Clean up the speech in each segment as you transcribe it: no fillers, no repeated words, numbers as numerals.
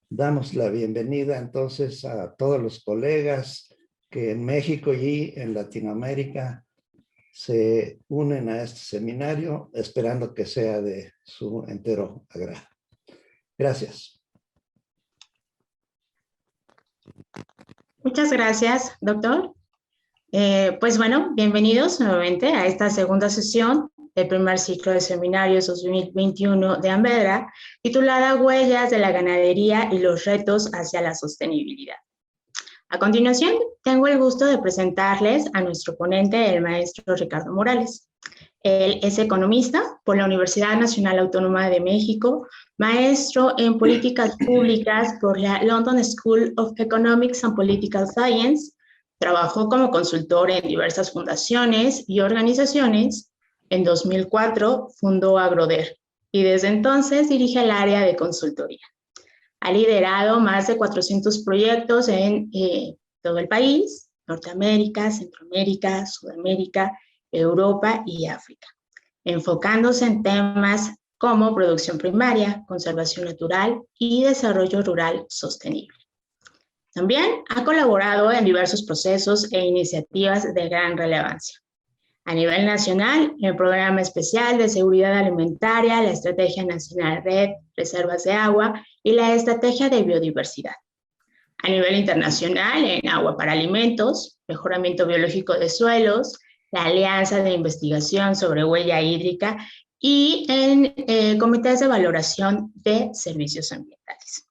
Damos la bienvenida entonces a todos los colegas que en México y en Latinoamérica se unen a este seminario, esperando que sea de su entero agrado. Gracias. Muchas gracias, doctor. Pues bueno, bienvenidos nuevamente a esta segunda sesión del primer ciclo de seminarios 2021 de Ambedra, titulada Huellas de la ganadería y los retos hacia la sostenibilidad. A continuación, tengo el gusto de presentarles a nuestro ponente, el maestro Ricardo Morales. Él es economista por la Universidad Nacional Autónoma de México, maestro en políticas públicas por la London School of Economics and Political Science. Trabajó como consultor en diversas fundaciones y organizaciones. En 2004 fundó Agroder y desde entonces dirige el área de consultoría. Ha liderado más de 400 proyectos en todo el país, Norteamérica, Centroamérica, Sudamérica, Europa y África, enfocándose en temas como producción primaria, conservación natural y desarrollo rural sostenible. También ha colaborado en diversos procesos e iniciativas de gran relevancia. A nivel nacional, el Programa Especial de Seguridad Alimentaria, la Estrategia Nacional Red, Reservas de Agua y la Estrategia de Biodiversidad. A nivel internacional, en Agua para Alimentos, Mejoramiento Biológico de Suelos, la Alianza de Investigación sobre Huella Hídrica y en comités de valoración de servicios ambientales.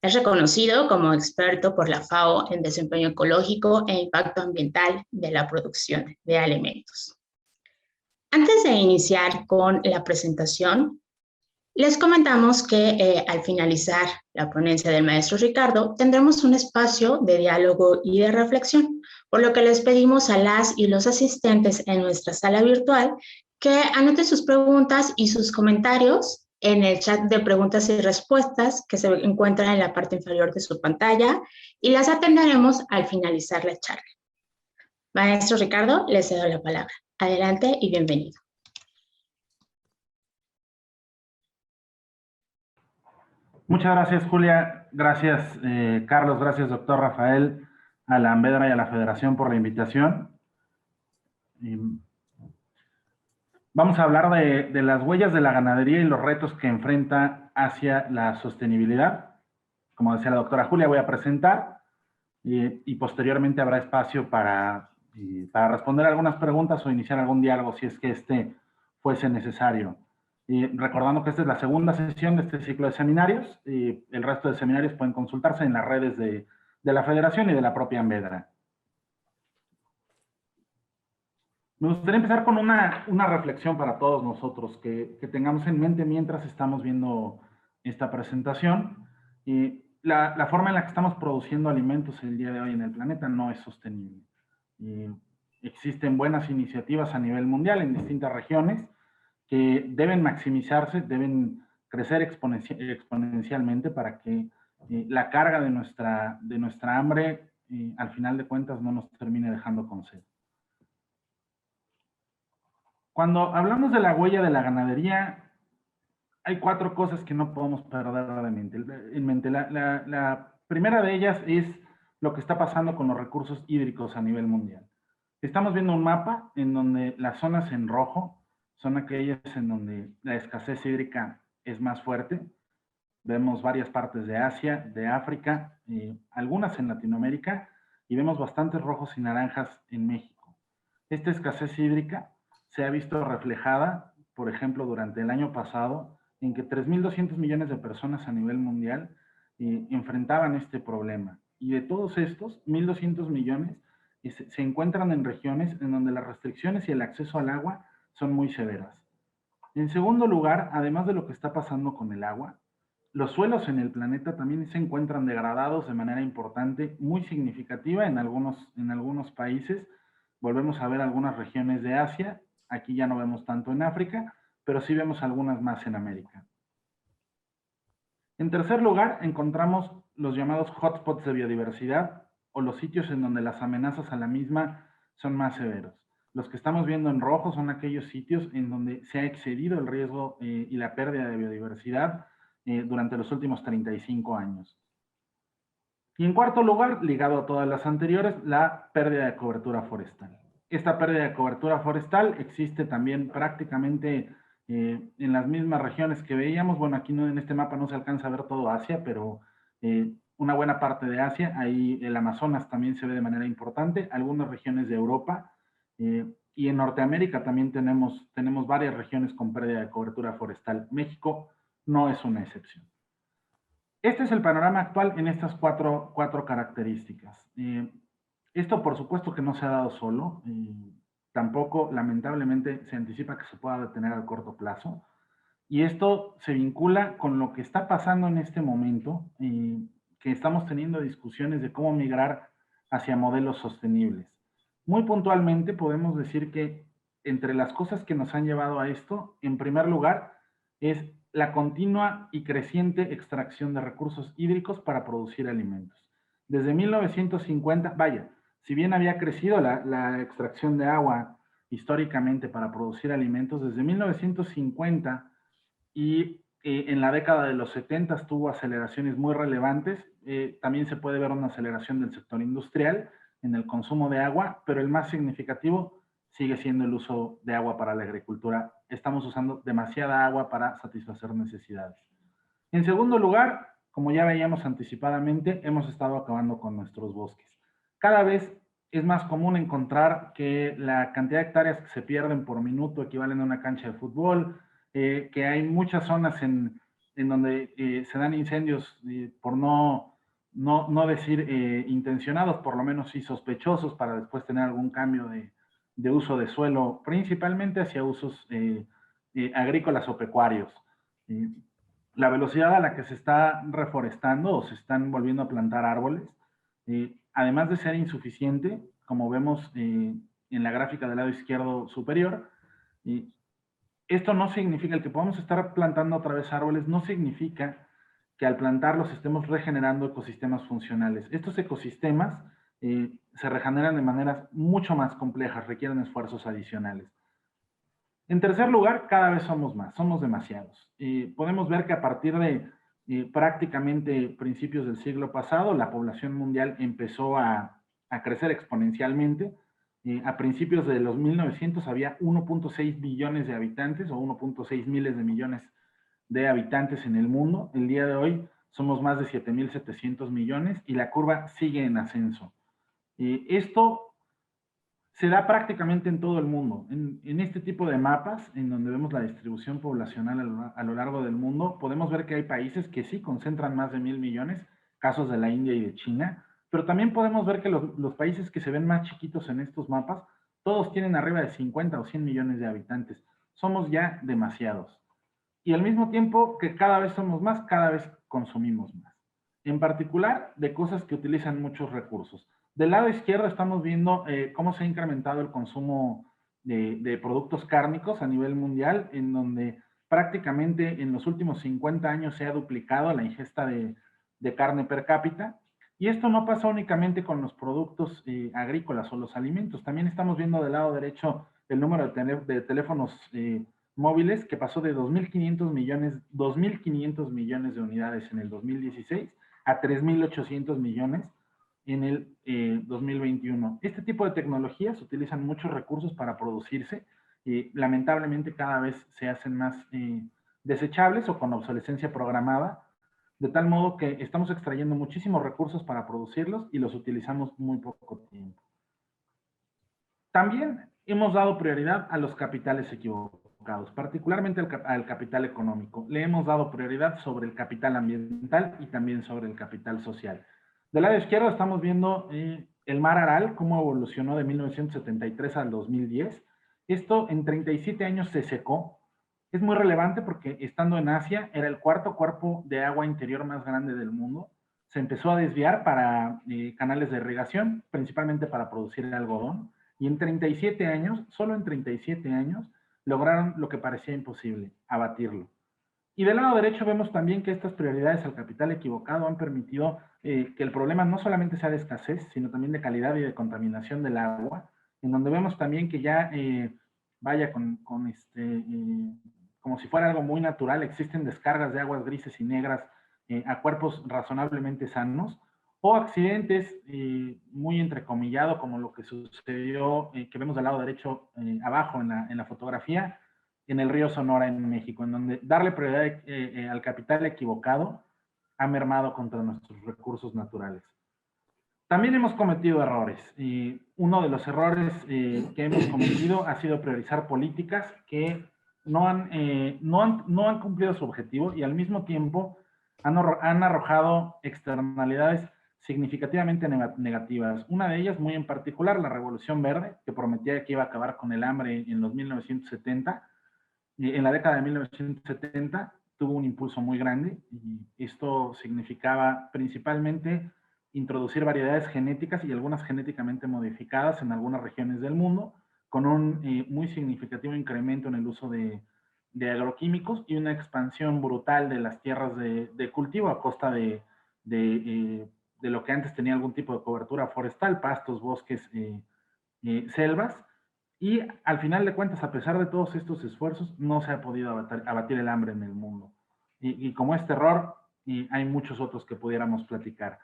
Es reconocido como experto por la FAO en desempeño ecológico e impacto ambiental de la producción de alimentos. Antes de iniciar con la presentación, les comentamos que al finalizar la ponencia del maestro Ricardo, tendremos un espacio de diálogo y de reflexión, por lo que les pedimos a las y los asistentes en nuestra sala virtual que anoten sus preguntas y sus comentarios en el chat de preguntas y respuestas que se encuentra en la parte inferior de su pantalla y las atenderemos al finalizar la charla. Maestro Ricardo, le cedo la palabra. Adelante y bienvenido. Muchas gracias, Julia. Gracias, Carlos. Gracias, doctor Rafael, a la Ambedra y a la Federación por la invitación. Vamos a hablar de las huellas de la ganadería y los retos que enfrenta hacia la sostenibilidad. Como decía la doctora Julia, voy a presentar y posteriormente habrá espacio para responder algunas preguntas o iniciar algún diálogo si es que este fuese necesario. Recordando que esta es la segunda sesión de este ciclo de seminarios y el resto de seminarios pueden consultarse en las redes de la Federación y de la propia Ambedra. Me gustaría empezar con una reflexión para todos nosotros que tengamos en mente mientras estamos viendo esta presentación. La forma en la que estamos produciendo alimentos el día de hoy en el planeta no es sostenible. Existen buenas iniciativas a nivel mundial en distintas regiones que deben maximizarse, deben crecer exponencialmente para que la carga de nuestra hambre, al final de cuentas, no nos termine dejando con sed. Cuando hablamos de la huella de la ganadería, hay 4 cosas que no podemos perder en mente. La primera de ellas es lo que está pasando con los recursos hídricos a nivel mundial. Estamos viendo un mapa en donde las zonas en rojo son aquellas en donde la escasez hídrica es más fuerte. Vemos varias partes de Asia, de África, algunas en Latinoamérica, y vemos bastantes rojos y naranjas en México. Esta escasez hídrica se ha visto reflejada, por ejemplo, durante el año pasado, en que 3.200 millones de personas a nivel mundial enfrentaban este problema. Y de todos estos, 1.200 millones se encuentran en regiones en donde las restricciones y el acceso al agua son muy severas. En segundo lugar, además de lo que está pasando con el agua, los suelos en el planeta también se encuentran degradados de manera importante, muy significativa en algunos países. Volvemos a ver algunas regiones de Asia. Aquí ya no vemos tanto en África, pero sí vemos algunas más en América. En tercer lugar, encontramos los llamados hotspots de biodiversidad, los sitios en donde las amenazas a la misma son más severos. Los que estamos viendo en rojo son aquellos sitios en donde se ha excedido el riesgo y la pérdida de biodiversidad durante los últimos 35 años. Y en cuarto lugar, ligado a todas las anteriores, la pérdida de cobertura forestal. Esta pérdida de cobertura forestal existe también prácticamente en las mismas regiones que veíamos. Bueno, aquí no, en este mapa no se alcanza a ver todo Asia, pero una buena parte de Asia, ahí el Amazonas también se ve de manera importante, algunas regiones de Europa, y en Norteamérica también tenemos varias regiones con pérdida de cobertura forestal. México no es una excepción. Este es el panorama actual en estas cuatro características. Esto por supuesto que no se ha dado solo, tampoco lamentablemente se anticipa que se pueda detener a corto plazo, y esto se vincula con lo que está pasando en este momento, que estamos teniendo discusiones de cómo migrar hacia modelos sostenibles. Muy puntualmente podemos decir que entre las cosas que nos han llevado a esto, en primer lugar, es la continua y creciente extracción de recursos hídricos para producir alimentos. Desde 1950, vaya, si bien había crecido la extracción de agua históricamente para producir alimentos, desde 1950 y en la década de los 70 tuvo aceleraciones muy relevantes. También se puede ver una aceleración del sector industrial en el consumo de agua, pero el más significativo sigue siendo el uso de agua para la agricultura. Estamos usando demasiada agua para satisfacer necesidades. En segundo lugar, como ya veíamos anticipadamente, hemos estado acabando con nuestros bosques. Cada vez es más común encontrar que la cantidad de hectáreas que se pierden por minuto equivalen a una cancha de fútbol, que hay muchas zonas en donde se dan incendios por no decir intencionados, por lo menos sí sospechosos, para después tener algún cambio de uso de suelo, principalmente hacia usos agrícolas o pecuarios. La velocidad a la que se está reforestando o se están volviendo a plantar árboles, además de ser insuficiente, como vemos en la gráfica del lado izquierdo superior, esto no significa, el que podamos estar plantando otra vez árboles, no significa que al plantarlos estemos regenerando ecosistemas funcionales. Estos ecosistemas se regeneran de maneras mucho más complejas, requieren esfuerzos adicionales. En tercer lugar, cada vez somos más, somos demasiados. Podemos ver que a partir de prácticamente principios del siglo pasado, la población mundial empezó a crecer exponencialmente. A principios de los 1900 había 1.6 billones de habitantes o 1.6 miles de millones de habitantes en el mundo. El día de hoy somos más de 7.700 millones y la curva sigue en ascenso. Esto se da prácticamente en todo el mundo. En este tipo de mapas, en donde vemos la distribución poblacional a lo largo del mundo, podemos ver que hay países que sí concentran más de 1.000 millones, casos de la India y de China, pero también podemos ver que los países que se ven más chiquitos en estos mapas, todos tienen arriba de 50 o 100 millones de habitantes. Somos ya demasiados. Y al mismo tiempo que cada vez somos más, cada vez consumimos más. En particular, de cosas que utilizan muchos recursos. Del lado izquierdo estamos viendo cómo se ha incrementado el consumo de productos cárnicos a nivel mundial, en donde prácticamente en los últimos 50 años se ha duplicado la ingesta de carne per cápita. Y esto no pasa únicamente con los productos agrícolas o los alimentos. También estamos viendo del lado derecho el número de teléfonos móviles, que pasó de 2.500 millones de unidades en el 2016 a 3.800 millones en el 2021. Este tipo de tecnologías utilizan muchos recursos para producirse y lamentablemente cada vez se hacen más desechables o con obsolescencia programada, de tal modo que estamos extrayendo muchísimos recursos para producirlos y los utilizamos muy poco tiempo. También hemos dado prioridad a los capitales equivocados, particularmente al capital económico. Le hemos dado prioridad sobre el capital ambiental y también sobre el capital social. Del lado izquierdo estamos viendo el mar Aral, cómo evolucionó de 1973 al 2010. Esto en 37 años se secó. Es muy relevante porque estando en Asia era el cuarto cuerpo de agua interior más grande del mundo. Se empezó a desviar para canales de irrigación, principalmente para producir algodón. Y en 37 años, solo en 37 años, lograron lo que parecía imposible, abatirlo. Y del lado derecho vemos también que estas prioridades al capital equivocado han permitido que el problema no solamente sea de escasez, sino también de calidad y de contaminación del agua, en donde vemos también que ya, vaya, como si fuera algo muy natural, existen descargas de aguas grises y negras a cuerpos razonablemente sanos, o accidentes muy entrecomillado, como lo que sucedió, que vemos del lado derecho abajo en la fotografía, en el río Sonora en México, en donde darle prioridad al capital equivocado ha mermado contra nuestros recursos naturales. También hemos cometido errores, y uno de los errores que hemos cometido ha sido priorizar políticas que no han cumplido su objetivo y al mismo tiempo han arrojado externalidades significativamente negativas. Una de ellas, muy en particular, la Revolución Verde, que prometía que iba a acabar con el hambre en los 1970. En la década de 1970 tuvo un impulso muy grande y esto significaba principalmente introducir variedades genéticas y algunas genéticamente modificadas en algunas regiones del mundo, con un muy significativo incremento en el uso de agroquímicos y una expansión brutal de las tierras de cultivo a costa de lo que antes tenía algún tipo de cobertura forestal, pastos, bosques, selvas. Y al final de cuentas, a pesar de todos estos esfuerzos, no se ha podido abatir el hambre en el mundo. Y como este error, hay muchos otros que pudiéramos platicar.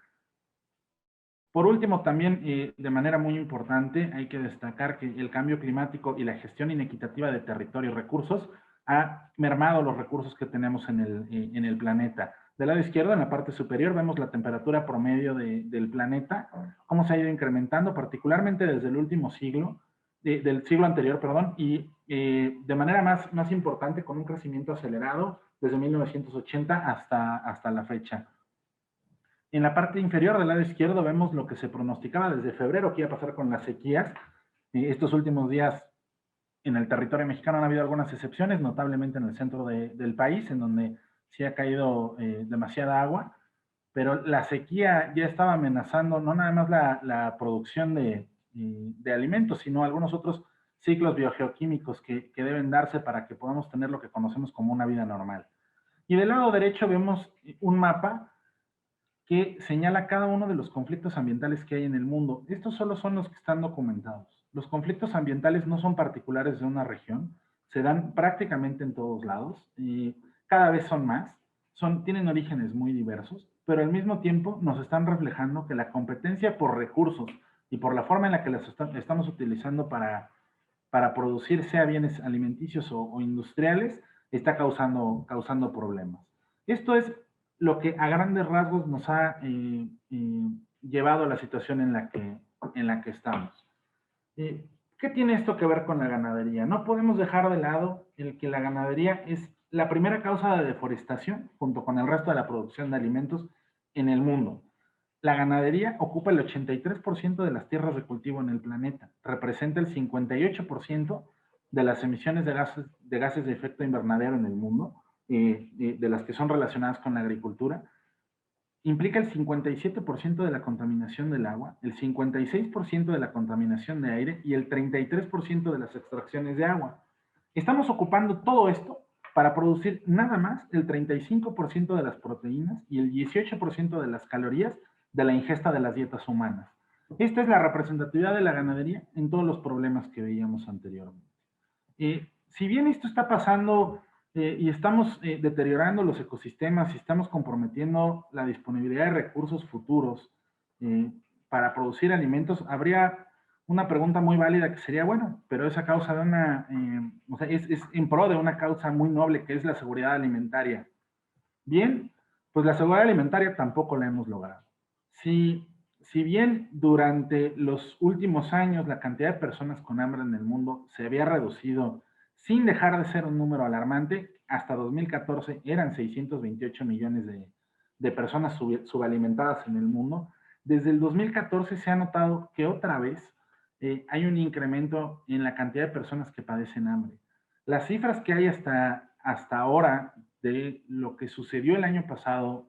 Por último, también de manera muy importante, hay que destacar que el cambio climático y la gestión inequitativa de territorio y recursos ha mermado los recursos que tenemos en el planeta. Del lado izquierdo, en la parte superior, vemos la temperatura promedio del planeta, cómo se ha ido incrementando, particularmente desde el último siglo, del siglo anterior, perdón, y de manera más importante, con un crecimiento acelerado desde 1980 hasta la fecha. En la parte inferior del lado izquierdo vemos lo que se pronosticaba desde febrero que iba a pasar con las sequías. Estos últimos días en el territorio mexicano han habido algunas excepciones, notablemente en el centro del país, en donde sí ha caído demasiada agua, pero la sequía ya estaba amenazando no nada más la producción de alimentos, sino algunos otros ciclos biogeoquímicos que deben darse para que podamos tener lo que conocemos como una vida normal. Y del lado derecho vemos un mapa que señala cada uno de los conflictos ambientales que hay en el mundo. Estos solo son los que están documentados. Los conflictos ambientales no son particulares de una región, se dan prácticamente en todos lados y cada vez son más, tienen orígenes muy diversos, pero al mismo tiempo nos están reflejando que la competencia por recursos y por la forma en la que las estamos utilizando para producir, sea bienes alimenticios o industriales, está causando problemas. Esto es lo que a grandes rasgos nos ha llevado a la situación en la que estamos. ¿Qué tiene esto que ver con la ganadería? No podemos dejar de lado el que la ganadería es la primera causa de deforestación junto con el resto de la producción de alimentos en el mundo. La ganadería ocupa el 83% de las tierras de cultivo en el planeta, representa el 58% de las emisiones de gases de efecto invernadero en el mundo, de las que son relacionadas con la agricultura, implica el 57% de la contaminación del agua, el 56% de la contaminación de aire y el 33% de las extracciones de agua. Estamos ocupando todo esto para producir nada más el 35% de las proteínas y el 18% de las calorías de la ingesta de las dietas humanas. Esta es la representatividad de la ganadería en todos los problemas que veíamos anteriormente. Si bien esto está pasando y estamos deteriorando los ecosistemas y estamos comprometiendo la disponibilidad de recursos futuros para producir alimentos, habría una pregunta muy válida que sería, bueno, pero es a causa de es en pro de una causa muy noble que es la seguridad alimentaria. Bien, pues la seguridad alimentaria tampoco la hemos logrado. Si bien durante los últimos años la cantidad de personas con hambre en el mundo se había reducido sin dejar de ser un número alarmante, hasta 2014 eran 628 millones de personas subalimentadas en el mundo. Desde el 2014 se ha notado que otra vez hay un incremento en la cantidad de personas que padecen hambre. Las cifras que hay hasta ahora de lo que sucedió el año pasado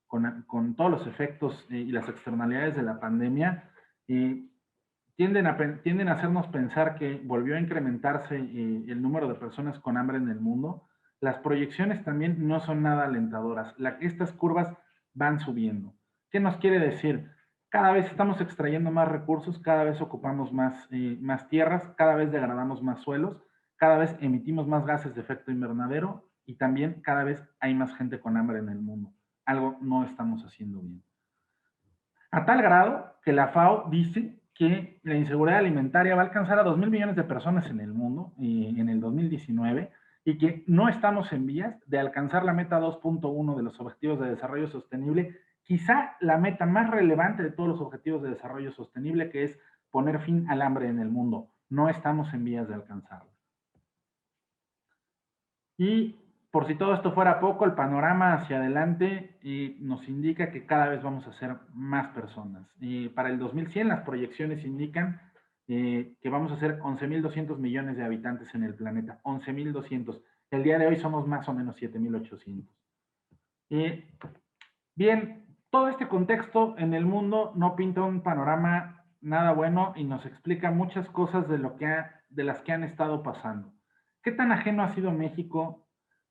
con todos los efectos y las externalidades de la pandemia, tienden a hacernos pensar que volvió a incrementarse el número de personas con hambre en el mundo las proyecciones también no son nada alentadoras. Estas curvas van subiendo. ¿Qué nos quiere decir? Cada vez estamos extrayendo más recursos, cada vez ocupamos más tierras, cada vez degradamos más suelos, cada vez emitimos más gases de efecto invernadero y también cada vez hay más gente con hambre en el mundo. Algo no estamos haciendo bien. A tal grado que la FAO dice que la inseguridad alimentaria va a alcanzar a 2.000 millones de personas en el mundo en el 2019 y que no estamos en vías de alcanzar la meta 2.1 de los Objetivos de Desarrollo Sostenible, quizá la meta más relevante de todos los Objetivos de Desarrollo Sostenible, que es poner fin al hambre en el mundo. No estamos en vías de alcanzarla. Y por si todo esto fuera poco, el panorama hacia adelante nos indica que cada vez vamos a ser más personas. Para el 2100 las proyecciones indican que vamos a ser 11.200 millones de habitantes en el planeta. 11.200. El día de hoy somos más o menos 7.800. Bien, todo este contexto en el mundo no pinta un panorama nada bueno y nos explica muchas cosas de las que han estado pasando. ¿Qué tan ajeno ha sido México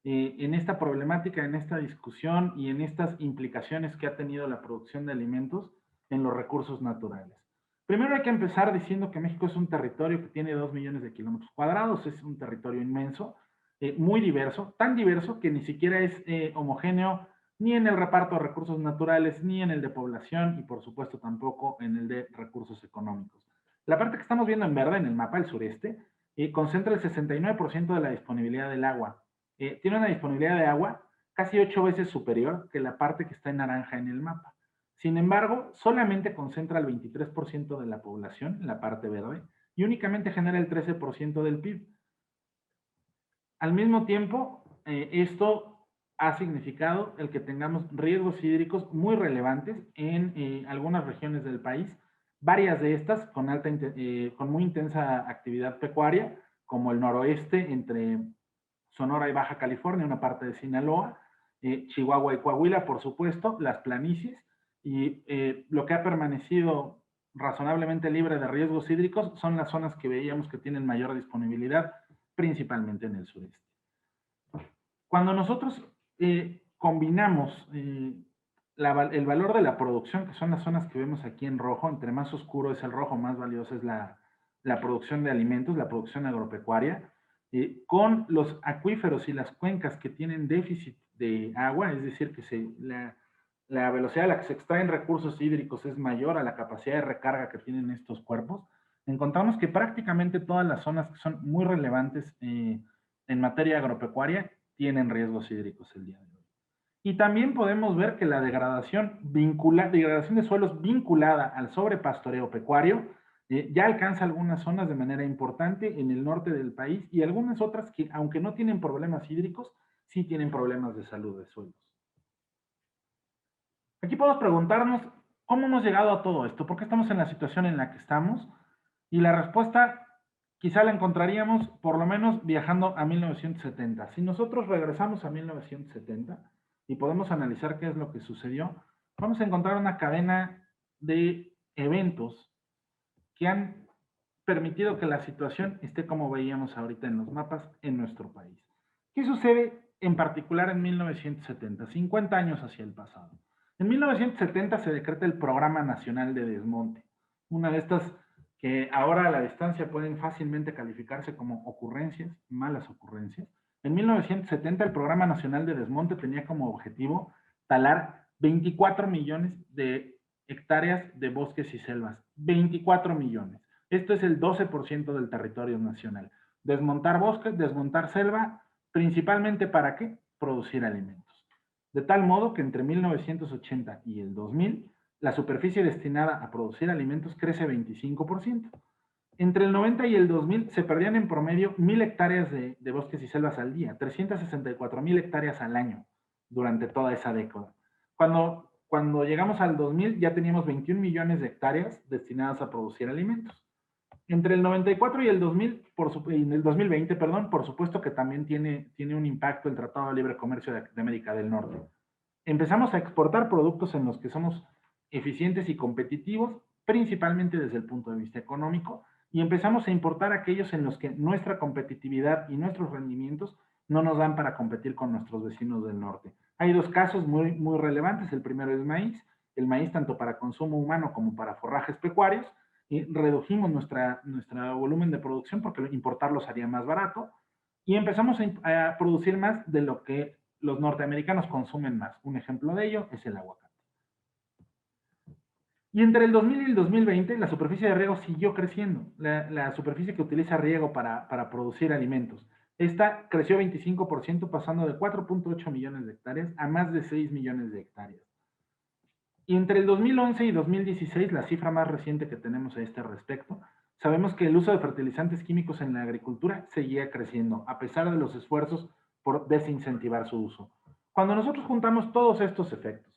en esta problemática, en esta discusión y en estas implicaciones que ha tenido la producción de alimentos en los recursos naturales? Primero hay que empezar diciendo que México es un territorio que tiene 2 millones de kilómetros cuadrados, es un territorio inmenso, muy diverso, tan diverso que ni siquiera es homogéneo ni en el reparto de recursos naturales, ni en el de población y por supuesto tampoco en el de recursos económicos. La parte que estamos viendo en verde en el mapa, el sureste, concentra el 69% de la disponibilidad del agua. Tiene una disponibilidad de agua casi 8 veces superior que la parte que está en naranja en el mapa. Sin embargo, solamente concentra el 23% de la población en la parte verde y únicamente genera el 13% del PIB. Al mismo tiempo, esto ha significado el que tengamos riesgos hídricos muy relevantes en algunas regiones del país, varias de estas con muy intensa actividad pecuaria, como el noroeste entre Sonora y Baja California, una parte de Sinaloa, Chihuahua y Coahuila, por supuesto, las planicies, y lo que ha permanecido razonablemente libre de riesgos hídricos son las zonas que veíamos que tienen mayor disponibilidad, principalmente en el sureste. Cuando nosotros combinamos el valor de la producción, que son las zonas que vemos aquí en rojo, entre más oscuro es el rojo, más valiosa es la producción de alimentos, la producción agropecuaria, con los acuíferos y las cuencas que tienen déficit de agua, es decir, que la velocidad a la que se extraen recursos hídricos es mayor a la capacidad de recarga que tienen estos cuerpos, encontramos que prácticamente todas las zonas que son muy relevantes en materia agropecuaria tienen riesgos hídricos el día de hoy. Y también podemos ver que la degradación de suelos vinculada al sobrepastoreo pecuario ya alcanza algunas zonas de manera importante en el norte del país y algunas otras que, aunque no tienen problemas hídricos, sí tienen problemas de salud de suelos. Aquí podemos preguntarnos cómo hemos llegado a todo esto, por qué estamos en la situación en la que estamos, y la respuesta quizá la encontraríamos por lo menos viajando a 1970. Si nosotros regresamos a 1970 y podemos analizar qué es lo que sucedió, vamos a encontrar una cadena de eventos que han permitido que la situación esté como veíamos ahorita en los mapas en nuestro país. ¿Qué sucede en particular en 1970? 50 años hacia el pasado. En 1970 se decreta el Programa Nacional de Desmonte, una de estas que ahora a la distancia pueden fácilmente calificarse como ocurrencias, malas ocurrencias. En 1970 el Programa Nacional de Desmonte tenía como objetivo talar 24 millones de hectáreas de bosques y selvas. 24 millones. Esto es el 12% del territorio nacional. Desmontar bosques, desmontar selva, principalmente ¿para qué? Producir alimentos. De tal modo que entre 1980 y el 2000, la superficie destinada a producir alimentos crece 25%. Entre el 90 y el 2000 se perdían en promedio 1.000 hectáreas de bosques y selvas al día, 364.000 hectáreas al año durante toda esa década. Cuando llegamos al 2000 ya teníamos 21 millones de hectáreas destinadas a producir alimentos. Entre el 94 y el 2020, por supuesto que también tiene un impacto el Tratado de Libre Comercio de América del Norte. Empezamos a exportar productos en los que somos eficientes y competitivos, principalmente desde el punto de vista económico, y empezamos a importar aquellos en los que nuestra competitividad y nuestros rendimientos no nos dan para competir con nuestros vecinos del norte. Hay dos casos muy relevantes. El primero es maíz. El maíz tanto para consumo humano como para forrajes pecuarios. Y redujimos nuestro volumen de producción porque importarlo sería más barato. Y empezamos a producir más de lo que los norteamericanos consumen más. Un ejemplo de ello es el aguacate. Y entre el 2000 y el 2020, la superficie de riego siguió creciendo. La superficie que utiliza riego para producir alimentos. Esta creció 25%, pasando de 4.8 millones de hectáreas a más de 6 millones de hectáreas. Y entre el 2011 y 2016, la cifra más reciente que tenemos a este respecto, sabemos que el uso de fertilizantes químicos en la agricultura seguía creciendo, a pesar de los esfuerzos por desincentivar su uso. Cuando nosotros juntamos todos estos efectos,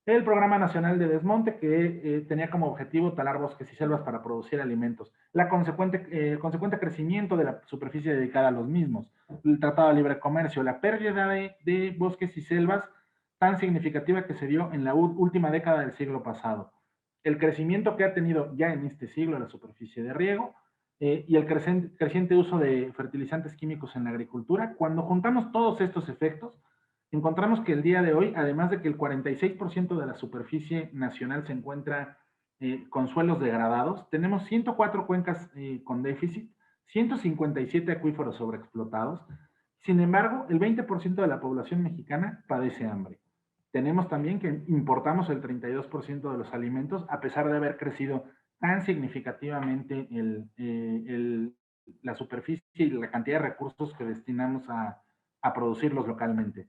el Programa Nacional de Desmonte, que tenía como objetivo talar bosques y selvas para producir alimentos, la consecuente crecimiento de la superficie dedicada a los mismos, el Tratado de Libre Comercio, la pérdida de bosques y selvas tan significativa que se dio en la última década del siglo pasado, el crecimiento que ha tenido ya en este siglo la superficie de riego y el creciente uso de fertilizantes químicos en la agricultura. Cuando juntamos todos estos efectos, encontramos que el día de hoy, además de que el 46% de la superficie nacional se encuentra con suelos degradados, tenemos 104 cuencas con déficit, 157 acuíferos sobreexplotados. Sin embargo, el 20% de la población mexicana padece hambre. Tenemos también que importamos el 32% de los alimentos, a pesar de haber crecido tan significativamente la superficie y la cantidad de recursos que destinamos a producirlos localmente.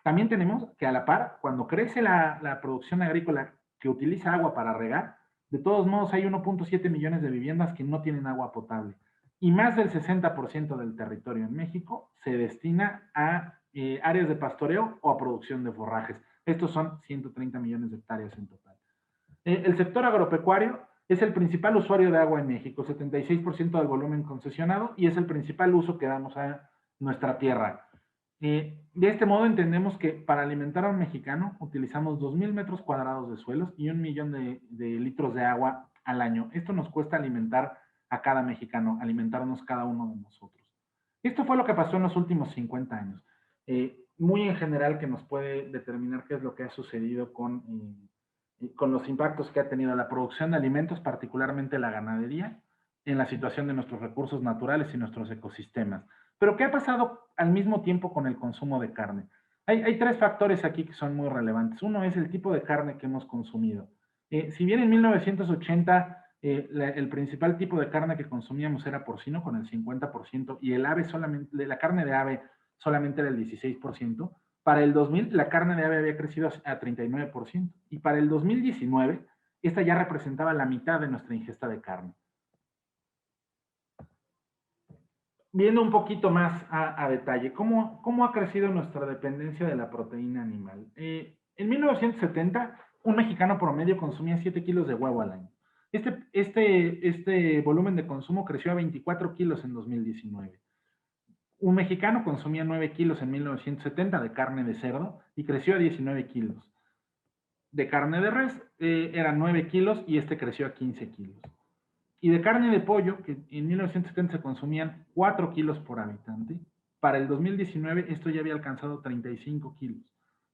También tenemos que a la par, cuando crece la producción agrícola que utiliza agua para regar, de todos modos hay 1.7 millones de viviendas que no tienen agua potable. Y más del 60% del territorio en México se destina a áreas de pastoreo o a producción de forrajes. Estos son 130 millones de hectáreas en total. El sector agropecuario es el principal usuario de agua en México, 76% del volumen concesionado, y es el principal uso que damos a nuestra tierra. De este modo entendemos que para alimentar a un mexicano utilizamos 2,000 metros cuadrados de suelos y 1 millón de litros de agua al año. Esto nos cuesta alimentar a cada mexicano, alimentarnos cada uno de nosotros. Esto fue lo que pasó en los últimos 50 años. Muy en general, que nos puede determinar qué es lo que ha sucedido con los impactos que ha tenido la producción de alimentos, particularmente la ganadería, en la situación de nuestros recursos naturales y nuestros ecosistemas. Pero ¿qué ha pasado al mismo tiempo con el consumo de carne? Hay tres factores aquí que son muy relevantes. Uno es el tipo de carne que hemos consumido. Si bien en 1980 el principal tipo de carne que consumíamos era porcino con el 50% y el ave solamente, la carne de ave solamente era el 16%, para el 2000 la carne de ave había crecido a 39% y para el 2019 esta ya representaba la mitad de nuestra ingesta de carne. Viendo un poquito más a detalle, ¿cómo ha crecido nuestra dependencia de la proteína animal? En 1970, un mexicano promedio consumía 7 kilos de huevo al año. Este volumen de consumo creció a 24 kilos en 2019. Un mexicano consumía 9 kilos en 1970 de carne de cerdo y creció a 19 kilos. De carne de res eran 9 kilos y creció a 15 kilos. Y de carne de pollo, que en 1970 se consumían 4 kilos por habitante, para el 2019 esto ya había alcanzado 35 kilos.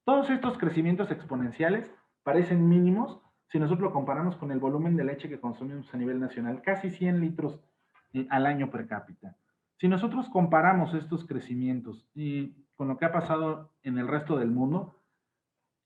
Todos estos crecimientos exponenciales parecen mínimos si nosotros lo comparamos con el volumen de leche que consumimos a nivel nacional, casi 100 litros al año per cápita. Si nosotros comparamos estos crecimientos con lo que ha pasado en el resto del mundo,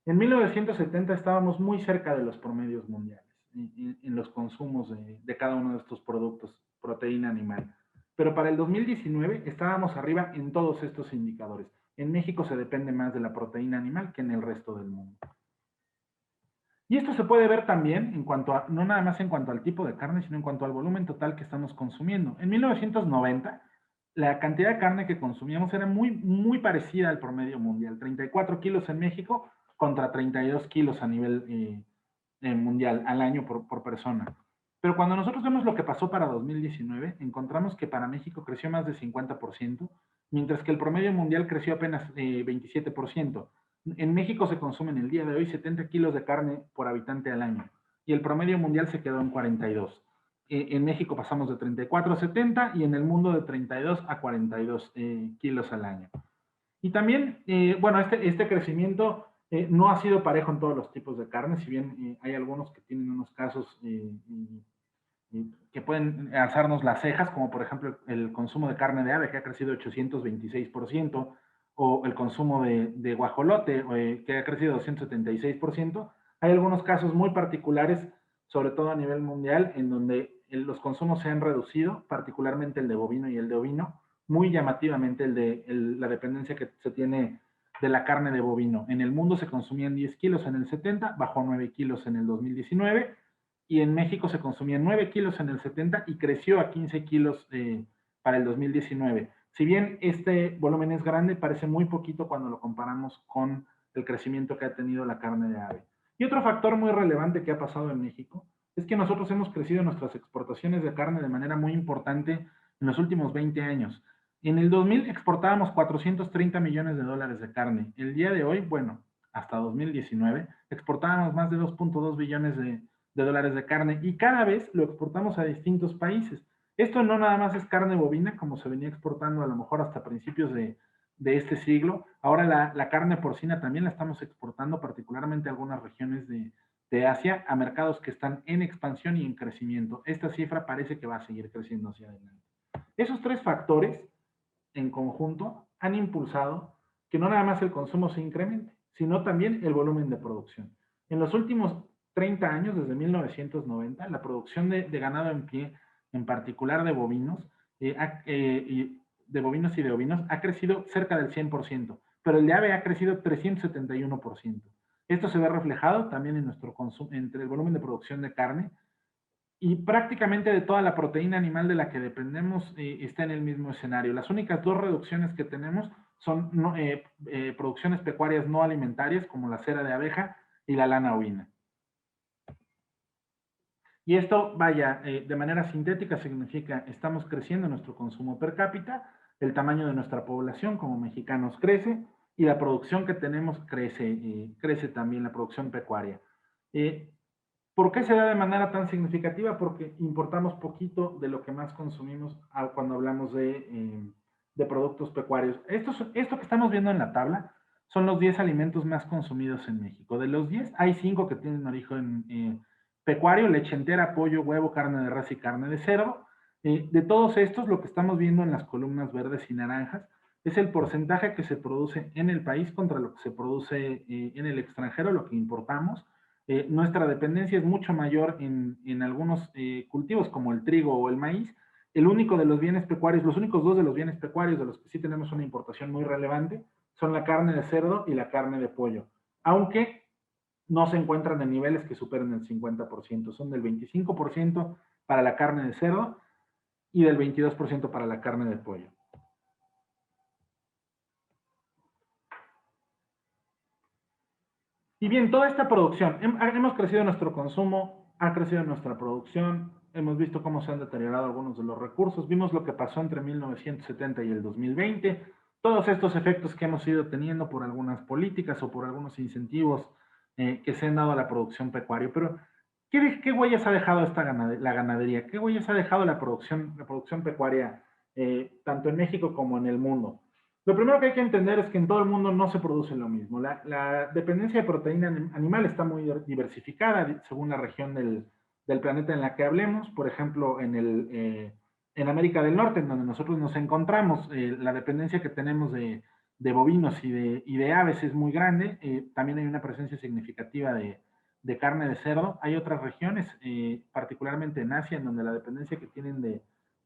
en 1970 estábamos muy cerca de los promedios mundiales en los consumos de cada uno de estos productos, proteína animal. Pero para el 2019 estábamos arriba en todos estos indicadores. En México se depende más de la proteína animal que en el resto del mundo. Y esto se puede ver también en cuanto a, no nada más en cuanto al tipo de carne, sino en cuanto al volumen total que estamos consumiendo. En 1990, la cantidad de carne que consumíamos era muy parecida al promedio mundial. 34 kilos en México contra 32 kilos a nivel mundial al año por persona. Pero cuando nosotros vemos lo que pasó para 2019, encontramos que para México creció más de 50%, mientras que el promedio mundial creció apenas 27%. En México se consumen el día de hoy 70 kilos de carne por habitante al año, y el promedio mundial se quedó en 42. En México pasamos de 34 a 70 y en el mundo de 32 a 42 kilos al año. Y también, bueno, este crecimiento no ha sido parejo en todos los tipos de carne, si bien hay algunos que tienen unos casos que pueden alzarnos las cejas, como por ejemplo el consumo de carne de ave, que ha crecido 826%, o el consumo de guajolote, que ha crecido 276%. Hay algunos casos muy particulares, sobre todo a nivel mundial, en donde los consumos se han reducido, particularmente el de bovino y el de ovino, muy llamativamente la dependencia que se tiene de la carne de bovino. En el mundo se consumían 10 kilos en el 70, bajó a 9 kilos en el 2019, y en México se consumían 9 kilos en el 70 y creció a 15 kilos para el 2019. Si bien este volumen es grande, parece muy poquito cuando lo comparamos con el crecimiento que ha tenido la carne de ave. Y otro factor muy relevante que ha pasado en México es que nosotros hemos crecido nuestras exportaciones de carne de manera muy importante en los últimos 20 años. En el 2000 exportábamos 430 millones de dólares de carne. El día de hoy, bueno, hasta 2019, exportábamos más de 2.2 billones de dólares de carne y cada vez lo exportamos a distintos países. Esto no nada más es carne bovina, como se venía exportando a lo mejor hasta principios de este siglo. Ahora la carne porcina también la estamos exportando, particularmente a algunas regiones de Asia, a mercados que están en expansión y en crecimiento. Esta cifra parece que va a seguir creciendo hacia adelante. Esos tres factores en conjunto han impulsado que no nada más el consumo se incremente, sino también el volumen de producción. En los últimos 30 años, desde 1990, la producción de ganado en pie, en particular de bovinos, de bovinos y de ovinos, ha crecido cerca del 100%, pero el de ave ha crecido 371%. Esto se ve reflejado también en nuestro consumo, entre el volumen de producción de carne, y prácticamente de toda la proteína animal de la que dependemos está en el mismo escenario. Las únicas dos reducciones que tenemos son producciones pecuarias no alimentarias, como la cera de abeja y la lana ovina. Y esto, vaya, de manera sintética significa estamos creciendo nuestro consumo per cápita, el tamaño de nuestra población como mexicanos crece y la producción que tenemos crece también, la producción pecuaria. ¿Por qué se da de manera tan significativa? Porque importamos poquito de lo que más consumimos cuando hablamos de productos pecuarios. Esto que estamos viendo en la tabla son los 10 alimentos más consumidos en México. De los 10, hay 5 que tienen origen pecuario: leche entera, pollo, huevo, carne de res y carne de cerdo. De todos estos, lo que estamos viendo en las columnas verdes y naranjas es el porcentaje que se produce en el país contra lo que se produce en el extranjero, lo que importamos. Nuestra dependencia es mucho mayor en algunos cultivos como el trigo o el maíz. El único de los bienes pecuarios, los únicos dos de los bienes pecuarios de los que sí tenemos una importación muy relevante son la carne de cerdo y la carne de pollo, aunque no se encuentran en niveles que superen el 50%, son del 25% para la carne de cerdo y del 22% para la carne de pollo. Y bien, toda esta producción, hemos crecido nuestro consumo, ha crecido nuestra producción, hemos visto cómo se han deteriorado algunos de los recursos, vimos lo que pasó entre 1970 y el 2020, todos estos efectos que hemos ido teniendo por algunas políticas o por algunos incentivos que se han dado a la producción pecuaria. Pero, ¿qué huellas ha dejado la ganadería? ¿Qué huellas ha dejado la producción pecuaria, tanto en México como en el mundo? Lo primero que hay que entender es que en todo el mundo no se produce lo mismo. La dependencia de proteína animal está muy diversificada según la región del planeta en la que hablemos. Por ejemplo, en América del Norte, en donde nosotros nos encontramos, la dependencia que tenemos de bovinos y de aves es muy grande. También hay una presencia significativa de carne de cerdo. Hay otras regiones, particularmente en Asia, en donde la dependencia que tienen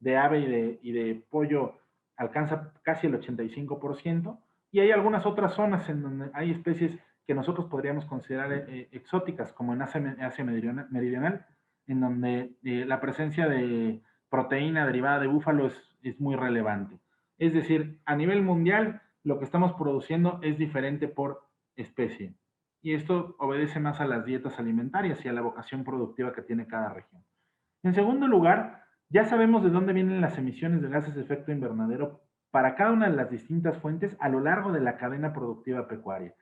de ave y de pollo alcanza casi el 85%, y hay algunas otras zonas en donde hay especies que nosotros podríamos considerar exóticas, como en Asia Meridional, en donde la presencia de proteína derivada de búfalo es muy relevante. Es decir, a nivel mundial, lo que estamos produciendo es diferente por especie, y esto obedece más a las dietas alimentarias y a la vocación productiva que tiene cada región. En segundo lugar, ya sabemos de dónde vienen las emisiones de gases de efecto invernadero para cada una de las distintas fuentes a lo largo de la cadena productiva pecuaria.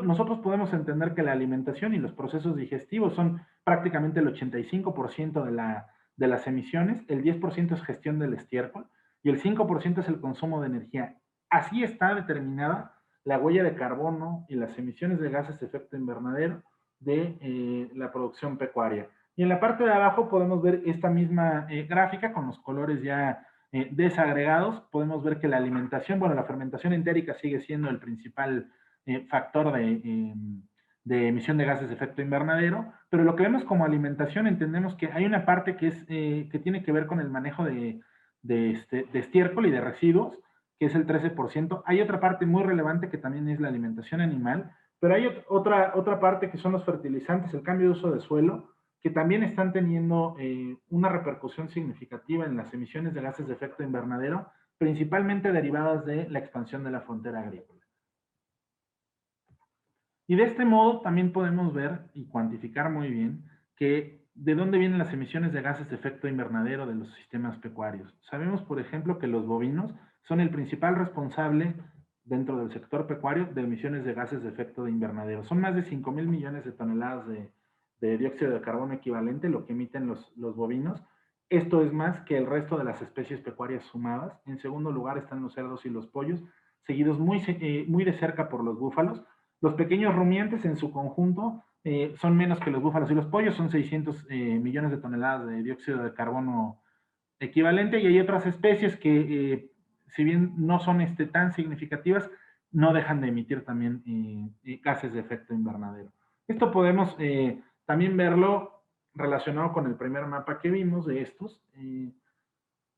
Nosotros podemos entender que la alimentación y los procesos digestivos son prácticamente el 85% de las emisiones, el 10% es gestión del estiércol y el 5% es el consumo de energía. así está determinada la huella de carbono y las emisiones de gases de efecto invernadero de la producción pecuaria. Y en la parte de abajo podemos ver esta misma gráfica con los colores ya desagregados. Podemos ver que la alimentación, bueno, la fermentación entérica sigue siendo el principal factor de emisión de gases de efecto invernadero, pero lo que vemos como alimentación entendemos que hay una parte que tiene que ver con el manejo de estiércol y de residuos, que es el 13%. Hay otra parte muy relevante que también es la alimentación animal, pero hay otra parte que son los fertilizantes, el cambio de uso de suelo, que también están teniendo una repercusión significativa en las emisiones de gases de efecto invernadero, principalmente derivadas de la expansión de la frontera agrícola. Y de este modo también podemos ver y cuantificar muy bien que de dónde vienen las emisiones de gases de efecto invernadero de los sistemas pecuarios. Sabemos, por ejemplo, que los bovinos son el principal responsable dentro del sector pecuario de emisiones de gases de efecto de invernadero. Son más de 5,000 millones de toneladas de dióxido de carbono equivalente lo que emiten los bovinos. Esto es más que el resto de las especies pecuarias sumadas. En segundo lugar están los cerdos y los pollos, seguidos muy de cerca por los búfalos. Los pequeños rumiantes en su conjunto son menos que los búfalos y los pollos, son 600 millones de toneladas de dióxido de carbono equivalente, y hay otras especies que, si bien no son tan significativas, no dejan de emitir también gases de efecto invernadero. Esto podemos también verlo relacionado con el primer mapa que vimos de estos,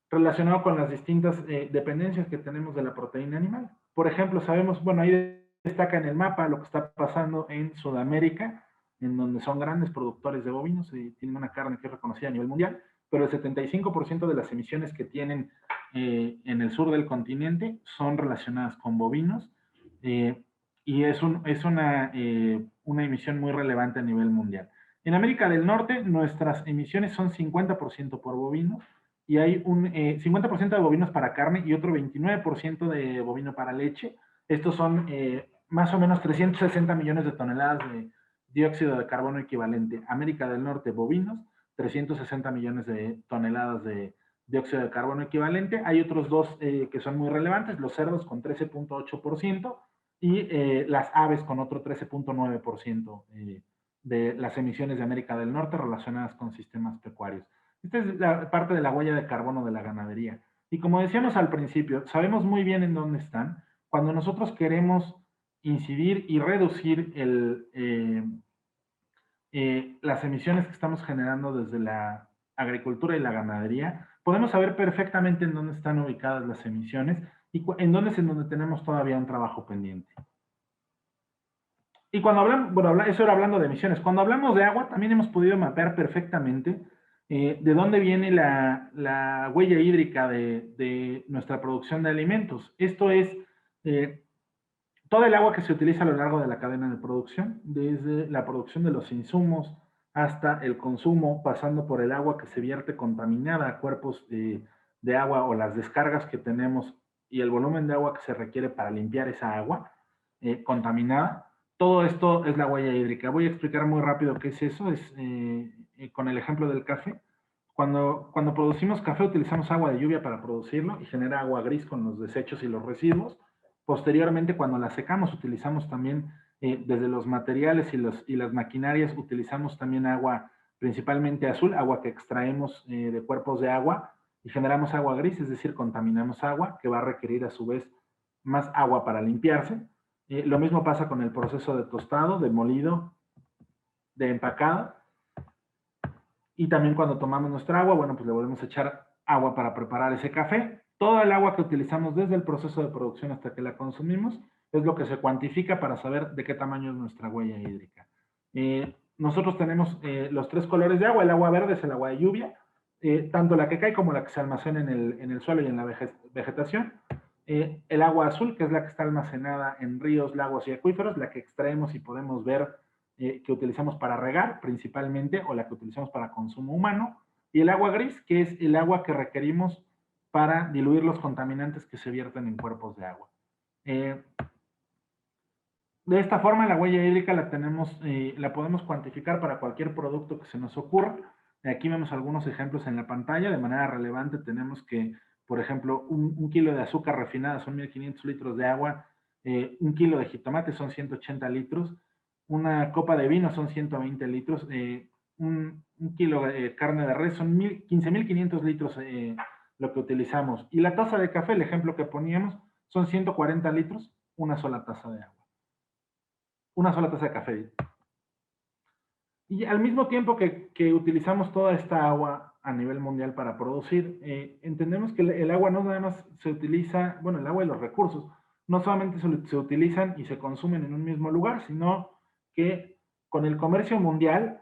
relacionado con las distintas dependencias que tenemos de la proteína animal. Por ejemplo, sabemos, bueno, ahí destaca en el mapa lo que está pasando en Sudamérica, en donde son grandes productores de bovinos y tienen una carne que es reconocida a nivel mundial, pero el 75% de las emisiones que tienen en el sur del continente son relacionadas con bovinos, y es una emisión muy relevante a nivel mundial. En América del Norte, nuestras emisiones son 50% por bovino, y hay un 50% de bovinos para carne y otro 29% de bovino para leche. Estos son más o menos 360 millones de toneladas de dióxido de carbono equivalente. América del Norte, bovinos, 360 millones de toneladas de dióxido de carbono equivalente. Hay otros dos que son muy relevantes, los cerdos con 13,8% y las aves con otro 13,9% de las emisiones de América del Norte relacionadas con sistemas pecuarios. Esta es la parte de la huella de carbono de la ganadería. Y como decíamos al principio, sabemos muy bien en dónde están. Cuando nosotros queremos incidir y reducir las emisiones que estamos generando desde la agricultura y la ganadería, podemos saber perfectamente en dónde están ubicadas las emisiones y en dónde es en donde tenemos todavía un trabajo pendiente. Y cuando hablamos, bueno, eso era hablando de emisiones. Cuando hablamos de agua, también hemos podido mapear perfectamente de dónde viene la huella hídrica de nuestra producción de alimentos. Esto es todo el agua que se utiliza a lo largo de la cadena de producción, desde la producción de los insumos hasta el consumo, pasando por el agua que se vierte contaminada a cuerpos de agua o las descargas que tenemos y el volumen de agua que se requiere para limpiar esa agua contaminada. Todo esto es la huella hídrica. Voy a explicar muy rápido qué es eso, con el ejemplo del café. Cuando producimos café utilizamos agua de lluvia para producirlo y genera agua gris con los desechos y los residuos. Posteriormente, cuando la secamos, utilizamos también, desde los materiales y las maquinarias, utilizamos también agua principalmente azul, agua que extraemos de cuerpos de agua y generamos agua gris, es decir, contaminamos agua que va a requerir a su vez más agua para limpiarse. Lo mismo pasa con el proceso de tostado, de molido, de empacado. Y también cuando tomamos nuestra agua, bueno, pues le volvemos a echar agua para preparar ese café. Toda el agua que utilizamos desde el proceso de producción hasta que la consumimos es lo que se cuantifica para saber de qué tamaño es nuestra huella hídrica. Nosotros tenemos los tres colores de agua. El agua verde es el agua de lluvia, tanto la que cae como la que se almacena en el suelo y en la vegetación. El agua azul, que es la que está almacenada en ríos, lagos y acuíferos, la que extraemos y podemos ver que utilizamos para regar principalmente, o la que utilizamos para consumo humano. Y el agua gris, que es el agua que requerimos para diluir los contaminantes que se vierten en cuerpos de agua. De esta forma, la huella hídrica la podemos cuantificar para cualquier producto que se nos ocurra. Aquí vemos algunos ejemplos en la pantalla. De manera relevante tenemos que Por ejemplo, un kilo de azúcar refinada son 1.500 litros de agua, un kilo de jitomate son 180 litros, una copa de vino son 120 litros, un kilo de carne de res son 15.500 litros lo que utilizamos. Y la taza de café, el ejemplo que poníamos, son 140 litros, una sola taza de agua. Una sola taza de café. Y al mismo tiempo que utilizamos toda esta agua a nivel mundial para producir, entendemos que el agua no nada más se utiliza, bueno, el agua y los recursos, no solamente se utilizan y se consumen en un mismo lugar, sino que con el comercio mundial,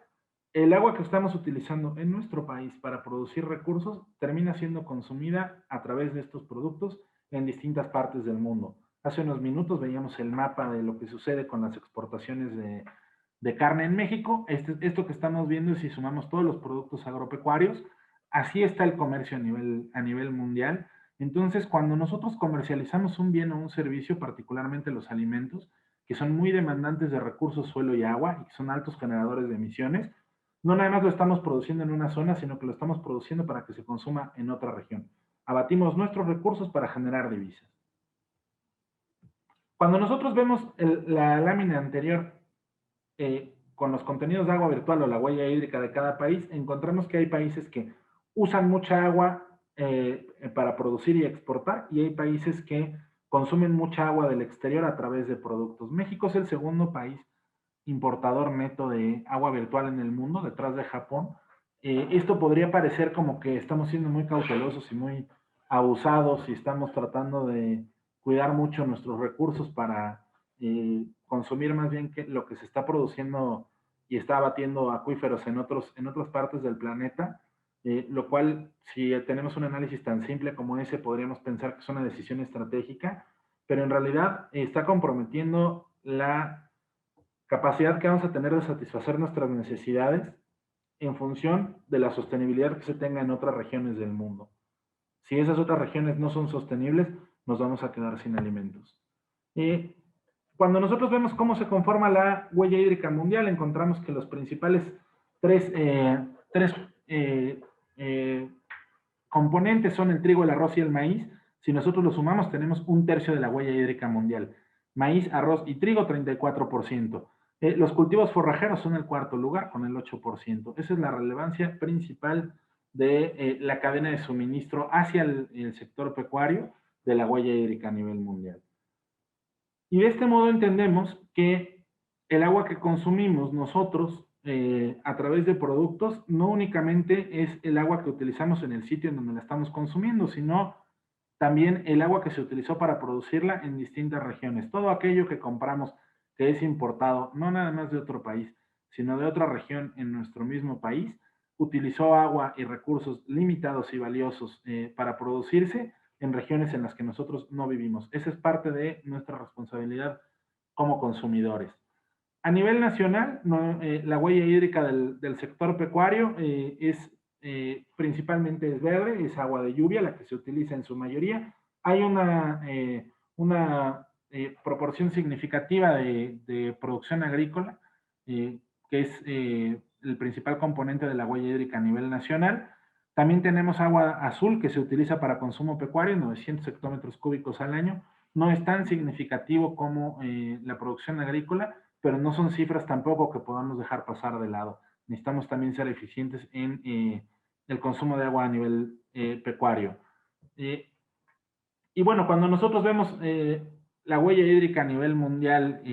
el agua que estamos utilizando en nuestro país para producir recursos termina siendo consumida a través de estos productos en distintas partes del mundo. Hace unos minutos veíamos el mapa de lo que sucede con las exportaciones de carne en México. Esto que estamos viendo es si sumamos todos los productos agropecuarios, así está el comercio a nivel mundial. Entonces, cuando nosotros comercializamos un bien o un servicio, particularmente los alimentos, que son muy demandantes de recursos, suelo y agua, y que son altos generadores de emisiones, no nada más lo estamos produciendo en una zona, sino que lo estamos produciendo para que se consuma en otra región. Abatimos nuestros recursos para generar divisas. Cuando nosotros vemos la lámina anterior con los contenidos de agua virtual o la huella hídrica de cada país, encontramos que hay países que usan mucha agua para producir y exportar, y hay países que consumen mucha agua del exterior a través de productos. México es el segundo país importador neto de agua virtual en el mundo, detrás de Japón. Esto podría parecer como que estamos siendo muy cautelosos y muy abusados y estamos tratando de cuidar mucho nuestros recursos para consumir más bien que lo que se está produciendo y está abatiendo acuíferos en otras partes del planeta, lo cual, si tenemos un análisis tan simple como ese, podríamos pensar que es una decisión estratégica, pero en realidad está comprometiendo la capacidad que vamos a tener de satisfacer nuestras necesidades en función de la sostenibilidad que se tenga en otras regiones del mundo. Si esas otras regiones no son sostenibles, nos vamos a quedar sin alimentos. Cuando nosotros vemos cómo se conforma la huella hídrica mundial, encontramos que los principales tres componentes son el trigo, el arroz y el maíz. Si nosotros los sumamos, tenemos 1/3 de la huella hídrica mundial. Maíz, arroz y trigo, 34%. Los cultivos forrajeros son el cuarto lugar, con el 8%. Esa es la relevancia principal de la cadena de suministro hacia el sector pecuario de la huella hídrica a nivel mundial. Y de este modo entendemos que el agua que consumimos nosotros a través de productos no únicamente es el agua que utilizamos en el sitio en donde la estamos consumiendo, sino también el agua que se utilizó para producirla en distintas regiones. Todo aquello que compramos que es importado, no nada más de otro país, sino de otra región en nuestro mismo país, utilizó agua y recursos limitados y valiosos para producirse en regiones en las que nosotros no vivimos. Esa es parte de nuestra responsabilidad como consumidores. A nivel nacional, la huella hídrica del sector pecuario principalmente es verde, es agua de lluvia, la que se utiliza en su mayoría. Hay una proporción significativa de producción agrícola, que es el principal componente de la huella hídrica a nivel nacional. También tenemos agua azul que se utiliza para consumo pecuario, 900 hectómetros cúbicos al año. No es tan significativo como la producción agrícola, pero no son cifras tampoco que podamos dejar pasar de lado. Necesitamos también ser eficientes en el consumo de agua a nivel pecuario. Y bueno, cuando nosotros vemos la huella hídrica a nivel mundial,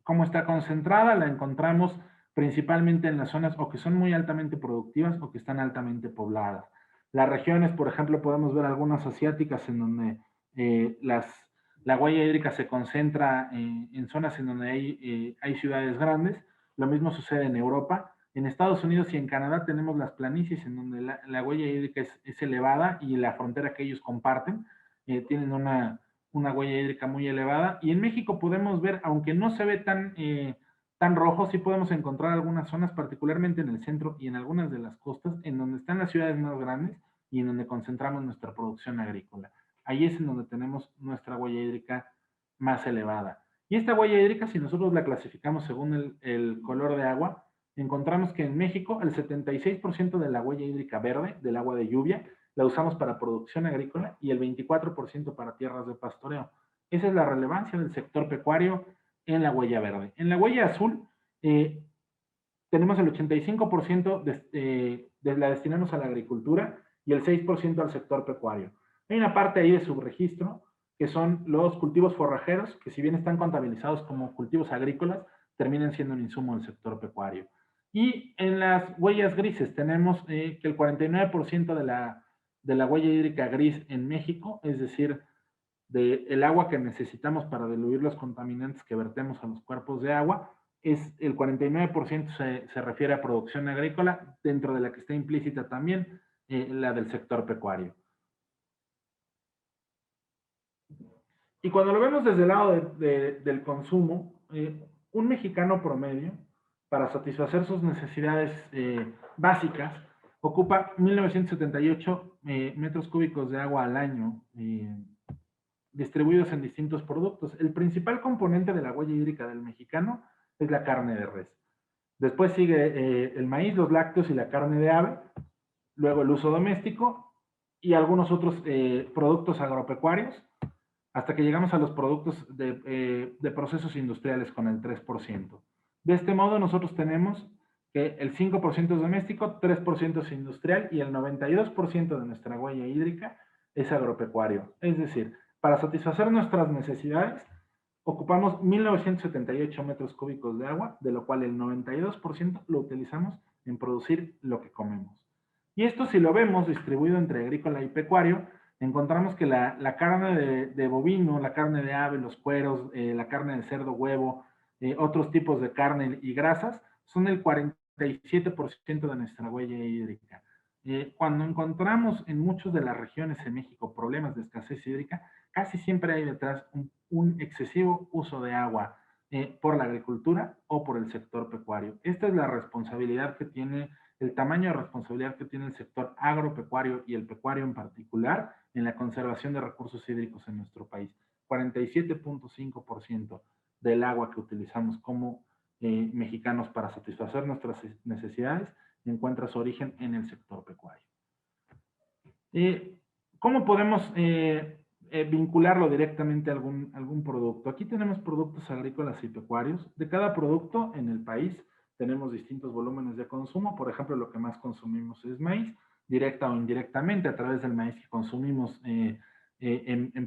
cómo está concentrada, la encontramos principalmente en las zonas o que son muy altamente productivas o que están altamente pobladas. Las regiones, por ejemplo, podemos ver algunas asiáticas en donde la huella hídrica se concentra en zonas en donde hay ciudades grandes. Lo mismo sucede en Europa. En Estados Unidos y en Canadá tenemos las planicies en donde la huella hídrica es elevada y la frontera que ellos comparten tienen una huella hídrica muy elevada. Y en México podemos ver, aunque no se ve tan rojo, sí podemos encontrar algunas zonas, particularmente en el centro y en algunas de las costas, en donde están las ciudades más grandes y en donde concentramos nuestra producción agrícola. Ahí es en donde tenemos nuestra huella hídrica más elevada. Y esta huella hídrica, si nosotros la clasificamos según el color de agua, encontramos que en México el 76% de la huella hídrica verde, del agua de lluvia, la usamos para producción agrícola y el 24% para tierras de pastoreo. Esa es la relevancia del sector pecuario en la huella verde. En la huella azul, tenemos el 85% la destinamos a la agricultura y el 6% al sector pecuario. Hay una parte ahí de subregistro que son los cultivos forrajeros, que si bien están contabilizados como cultivos agrícolas, terminan siendo un insumo del sector pecuario. Y en las huellas grises tenemos que el 49% de la huella hídrica gris en México, es decir, del agua que necesitamos para diluir los contaminantes que vertemos a los cuerpos de agua, el 49% se refiere a producción agrícola, dentro de la que está implícita también la del sector pecuario. Y cuando lo vemos desde el lado del consumo, un mexicano promedio, para satisfacer sus necesidades básicas, ocupa 1.978 metros cúbicos de agua al año, distribuidos en distintos productos. El principal componente de la huella hídrica del mexicano es la carne de res. Después sigue el maíz, los lácteos y la carne de ave, luego el uso doméstico y algunos otros productos agropecuarios, hasta que llegamos a los productos de procesos industriales con el 3%. De este modo, nosotros tenemos que el 5% es doméstico, 3% es industrial y el 92% de nuestra huella hídrica es agropecuario. Es decir, para satisfacer nuestras necesidades, ocupamos 1.978 metros cúbicos de agua, de lo cual el 92% lo utilizamos en producir lo que comemos. Y esto, si lo vemos distribuido entre agrícola y pecuario, encontramos que la carne de bovino, la carne de ave, los cueros, la carne de cerdo, huevo, otros tipos de carne y grasas, son el 47% de nuestra huella hídrica. Cuando encontramos en muchas de las regiones en México problemas de escasez hídrica, casi siempre hay detrás un excesivo uso de agua por la agricultura o por el sector pecuario. Esta es la responsabilidad que tiene, el tamaño de responsabilidad que tiene el sector agropecuario y el pecuario en particular en la conservación de recursos hídricos en nuestro país. 47.5% del agua que utilizamos como mexicanos para satisfacer nuestras necesidades encuentra su origen en el sector pecuario. ¿Cómo podemos vincularlo directamente a algún producto? Aquí tenemos productos agrícolas y pecuarios. De cada producto en el país tenemos distintos volúmenes de consumo. Por ejemplo, lo que más consumimos es maíz, directa o indirectamente a través del maíz que consumimos en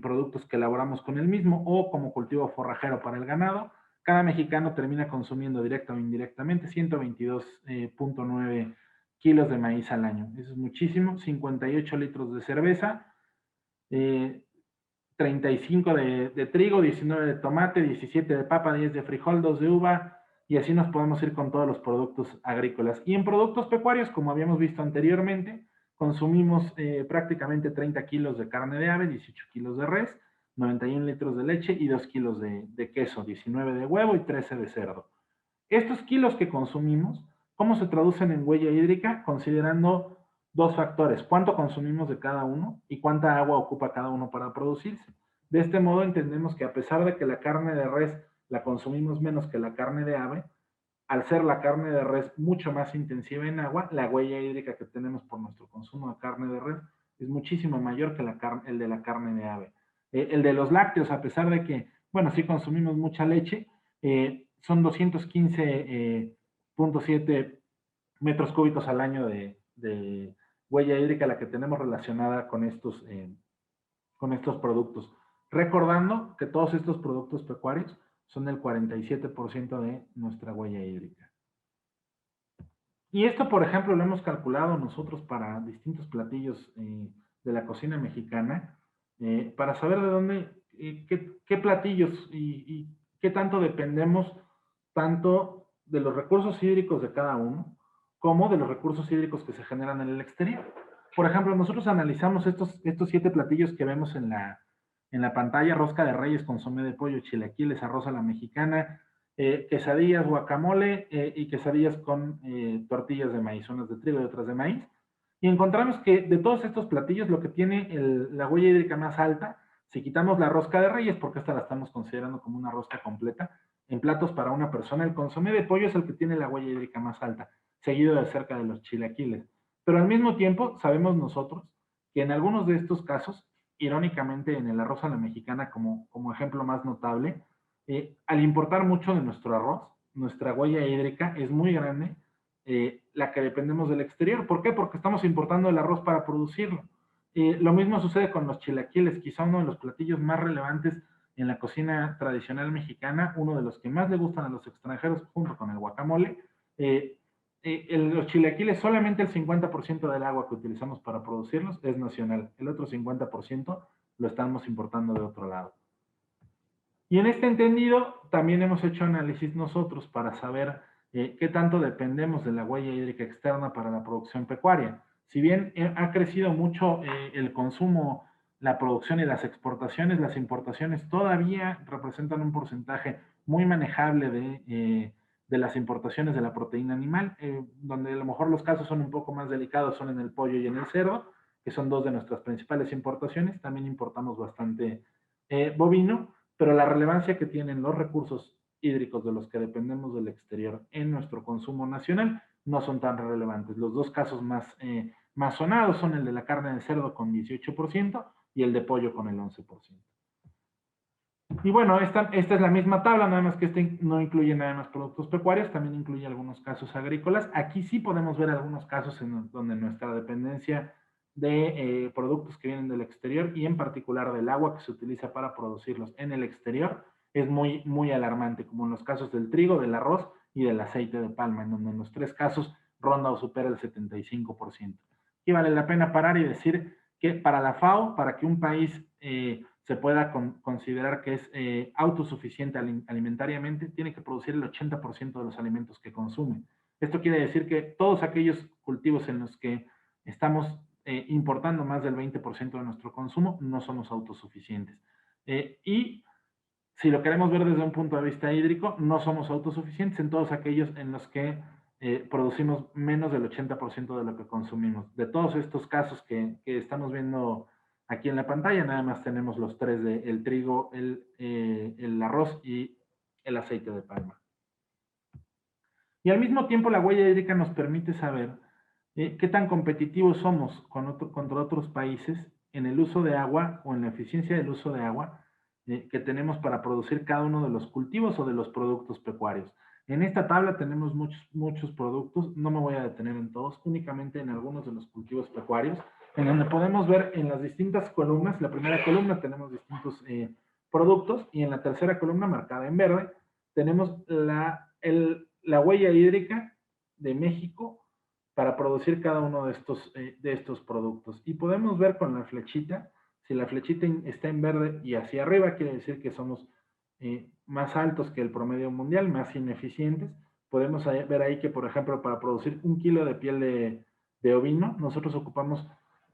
productos que elaboramos con el mismo o como cultivo forrajero para el ganado. Cada mexicano termina consumiendo directa o indirectamente 122.9 kilos de maíz al año. Eso es muchísimo. 58 litros de cerveza, 35 de trigo, 19 de tomate, 17 de papa, 10 de frijol, 2 de uva, y así nos podemos ir con todos los productos agrícolas. Y en productos pecuarios, como habíamos visto anteriormente, consumimos prácticamente 30 kilos de carne de ave, 18 kilos de res, 91 litros de leche y 2 kilos de queso, 19 de huevo y 13 de cerdo. Estos kilos que consumimos, ¿cómo se traducen en huella hídrica? Considerando dos factores: cuánto consumimos de cada uno y cuánta agua ocupa cada uno para producirse. De este modo entendemos que a pesar de que la carne de res la consumimos menos que la carne de ave, al ser la carne de res mucho más intensiva en agua, la huella hídrica que tenemos por nuestro consumo de carne de res es muchísimo mayor que el de la carne de ave. El de los lácteos, a pesar de que, bueno, sí consumimos mucha leche, son 215.7 metros cúbicos al año de huella hídrica la que tenemos relacionada con estos productos. Recordando que todos estos productos pecuarios son el 47% de nuestra huella hídrica. Y esto, por ejemplo, lo hemos calculado nosotros para distintos platillos de la cocina mexicana, para saber de dónde, qué platillos y qué tanto dependemos tanto de los recursos hídricos de cada uno, como de los recursos hídricos que se generan en el exterior. Por ejemplo, nosotros analizamos estos 7 platillos que vemos en la pantalla: rosca de reyes, consomé de pollo, chilaquiles, arroz a la mexicana, quesadillas, guacamole y quesadillas con tortillas de maíz, unas de trigo y otras de maíz. Y encontramos que de todos estos platillos, lo que tiene la huella hídrica más alta, si quitamos la rosca de reyes, porque esta la estamos considerando como una rosca completa, en platos para una persona, el consomé de pollo es el que tiene la huella hídrica más alta, seguido de cerca de los chilaquiles. Pero al mismo tiempo, sabemos nosotros que en algunos de estos casos, irónicamente en el arroz a la mexicana como ejemplo más notable, al importar mucho de nuestro arroz, nuestra huella hídrica es muy grande, la que dependemos del exterior. ¿Por qué? Porque estamos importando el arroz para producirlo. Lo mismo sucede con los chilaquiles, quizá uno de los platillos más relevantes en la cocina tradicional mexicana, uno de los que más le gustan a los extranjeros junto con el guacamole. Los chilaquiles, solamente el 50% del agua que utilizamos para producirlos es nacional, el otro 50% lo estamos importando de otro lado. Y en este entendido, también hemos hecho análisis nosotros para saber qué tanto dependemos de la huella hídrica externa para la producción pecuaria. Si bien ha crecido mucho el consumo, la producción y las exportaciones, las importaciones todavía representan un porcentaje muy manejable de las importaciones de la proteína animal, donde a lo mejor los casos son un poco más delicados son en el pollo y en el cerdo, que son dos de nuestras principales importaciones. También importamos bastante bovino, pero la relevancia que tienen los recursos hídricos de los que dependemos del exterior en nuestro consumo nacional no son tan relevantes. Los dos casos más sonados son el de la carne de cerdo con 18% y el de pollo con el 11%. Y bueno, esta es la misma tabla, nada más que este no incluye nada más productos pecuarios, también incluye algunos casos agrícolas. Aquí sí podemos ver algunos casos en donde nuestra dependencia de productos que vienen del exterior y en particular del agua que se utiliza para producirlos en el exterior es muy, muy alarmante, como en los casos del trigo, del arroz y del aceite de palma, en donde en los tres casos ronda o supera el 75%. Aquí vale la pena parar y decir que para la FAO, para que un país se pueda considerar que es autosuficiente alimentariamente, tiene que producir el 80% de los alimentos que consume. Esto quiere decir que todos aquellos cultivos en los que estamos importando más del 20% de nuestro consumo no somos autosuficientes. Y si lo queremos ver desde un punto de vista hídrico, no somos autosuficientes en todos aquellos en los que producimos menos del 80% de lo que consumimos. De todos estos casos que estamos viendo aquí en la pantalla, nada más tenemos los tres de el trigo, el arroz y el aceite de palma. Y al mismo tiempo la huella hídrica nos permite saber qué tan competitivos somos contra otros países en el uso de agua o en la eficiencia del uso de agua que tenemos para producir cada uno de los cultivos o de los productos pecuarios. En esta tabla tenemos muchos productos, no me voy a detener en todos, únicamente en algunos de los cultivos pecuarios, en donde podemos ver en las distintas columnas, la primera columna tenemos distintos productos y en la tercera columna marcada en verde tenemos la huella hídrica de México para producir cada uno de estos productos. Y podemos ver con la flechita, si la flechita está en verde y hacia arriba, quiere decir que somos más altos que el promedio mundial, más ineficientes. Podemos ver ahí que, por ejemplo, para producir 1 kilo de piel de ovino, nosotros ocupamos,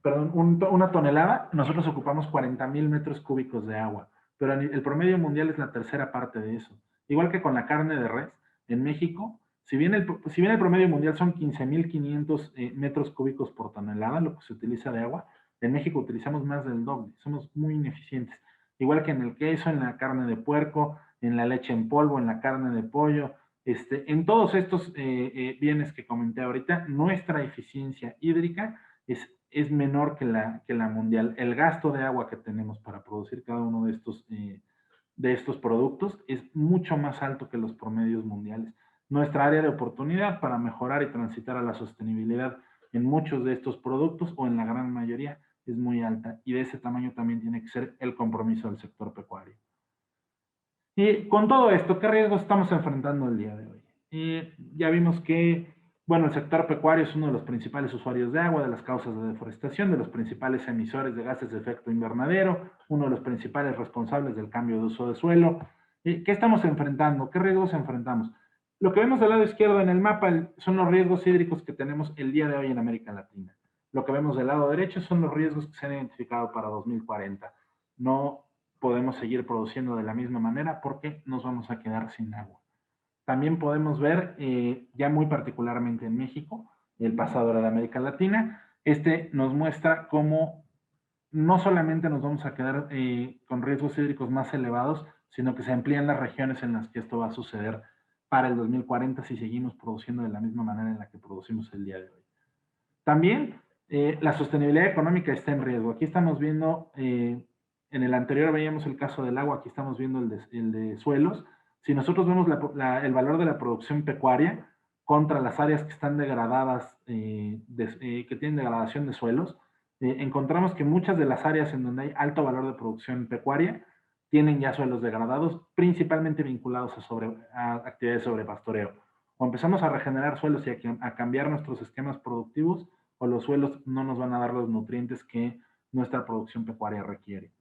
una tonelada, nosotros ocupamos 40,000 metros cúbicos de agua, pero el promedio mundial es la tercera parte de eso. Igual que con la carne de res, en México, si bien el promedio mundial son 15,500 metros cúbicos por tonelada, lo que se utiliza de agua, en México utilizamos más del doble, somos muy ineficientes. Igual que en el queso, en la carne de puerco, en la leche en polvo, en la carne de pollo, en todos estos bienes que comenté ahorita, nuestra eficiencia hídrica es menor que la mundial. El gasto de agua que tenemos para producir cada uno de estos productos es mucho más alto que los promedios mundiales. Nuestra área de oportunidad para mejorar y transitar a la sostenibilidad en muchos de estos productos o en la gran mayoría es muy alta y de ese tamaño también tiene que ser el compromiso del sector pecuario. Y con todo esto, ¿qué riesgos estamos enfrentando el día de hoy? Ya vimos que, bueno, el sector pecuario es uno de los principales usuarios de agua, de las causas de deforestación, de los principales emisores de gases de efecto invernadero, uno de los principales responsables del cambio de uso de suelo. ¿Qué estamos enfrentando? ¿Qué riesgos enfrentamos? Lo que vemos del lado izquierdo en el mapa son los riesgos hídricos que tenemos el día de hoy en América Latina. Lo que vemos del lado derecho son los riesgos que se han identificado para 2040. No podemos seguir produciendo de la misma manera porque nos vamos a quedar sin agua. También podemos ver, ya muy particularmente en México, el pasado de América Latina, nos muestra cómo no solamente nos vamos a quedar con riesgos hídricos más elevados, sino que se amplían las regiones en las que esto va a suceder para el 2040 si seguimos produciendo de la misma manera en la que producimos el día de hoy. También La sostenibilidad económica está en riesgo. Aquí estamos viendo, en el anterior veíamos el caso del agua, aquí estamos viendo el de suelos. Si nosotros vemos el valor de la producción pecuaria contra las áreas que están degradadas, que tienen degradación de suelos, encontramos que muchas de las áreas en donde hay alto valor de producción pecuaria tienen ya suelos degradados, principalmente vinculados a actividades sobre pastoreo. O empezamos a regenerar suelos y a cambiar nuestros esquemas productivos, o los suelos no nos van a dar los nutrientes que nuestra producción pecuaria requiere.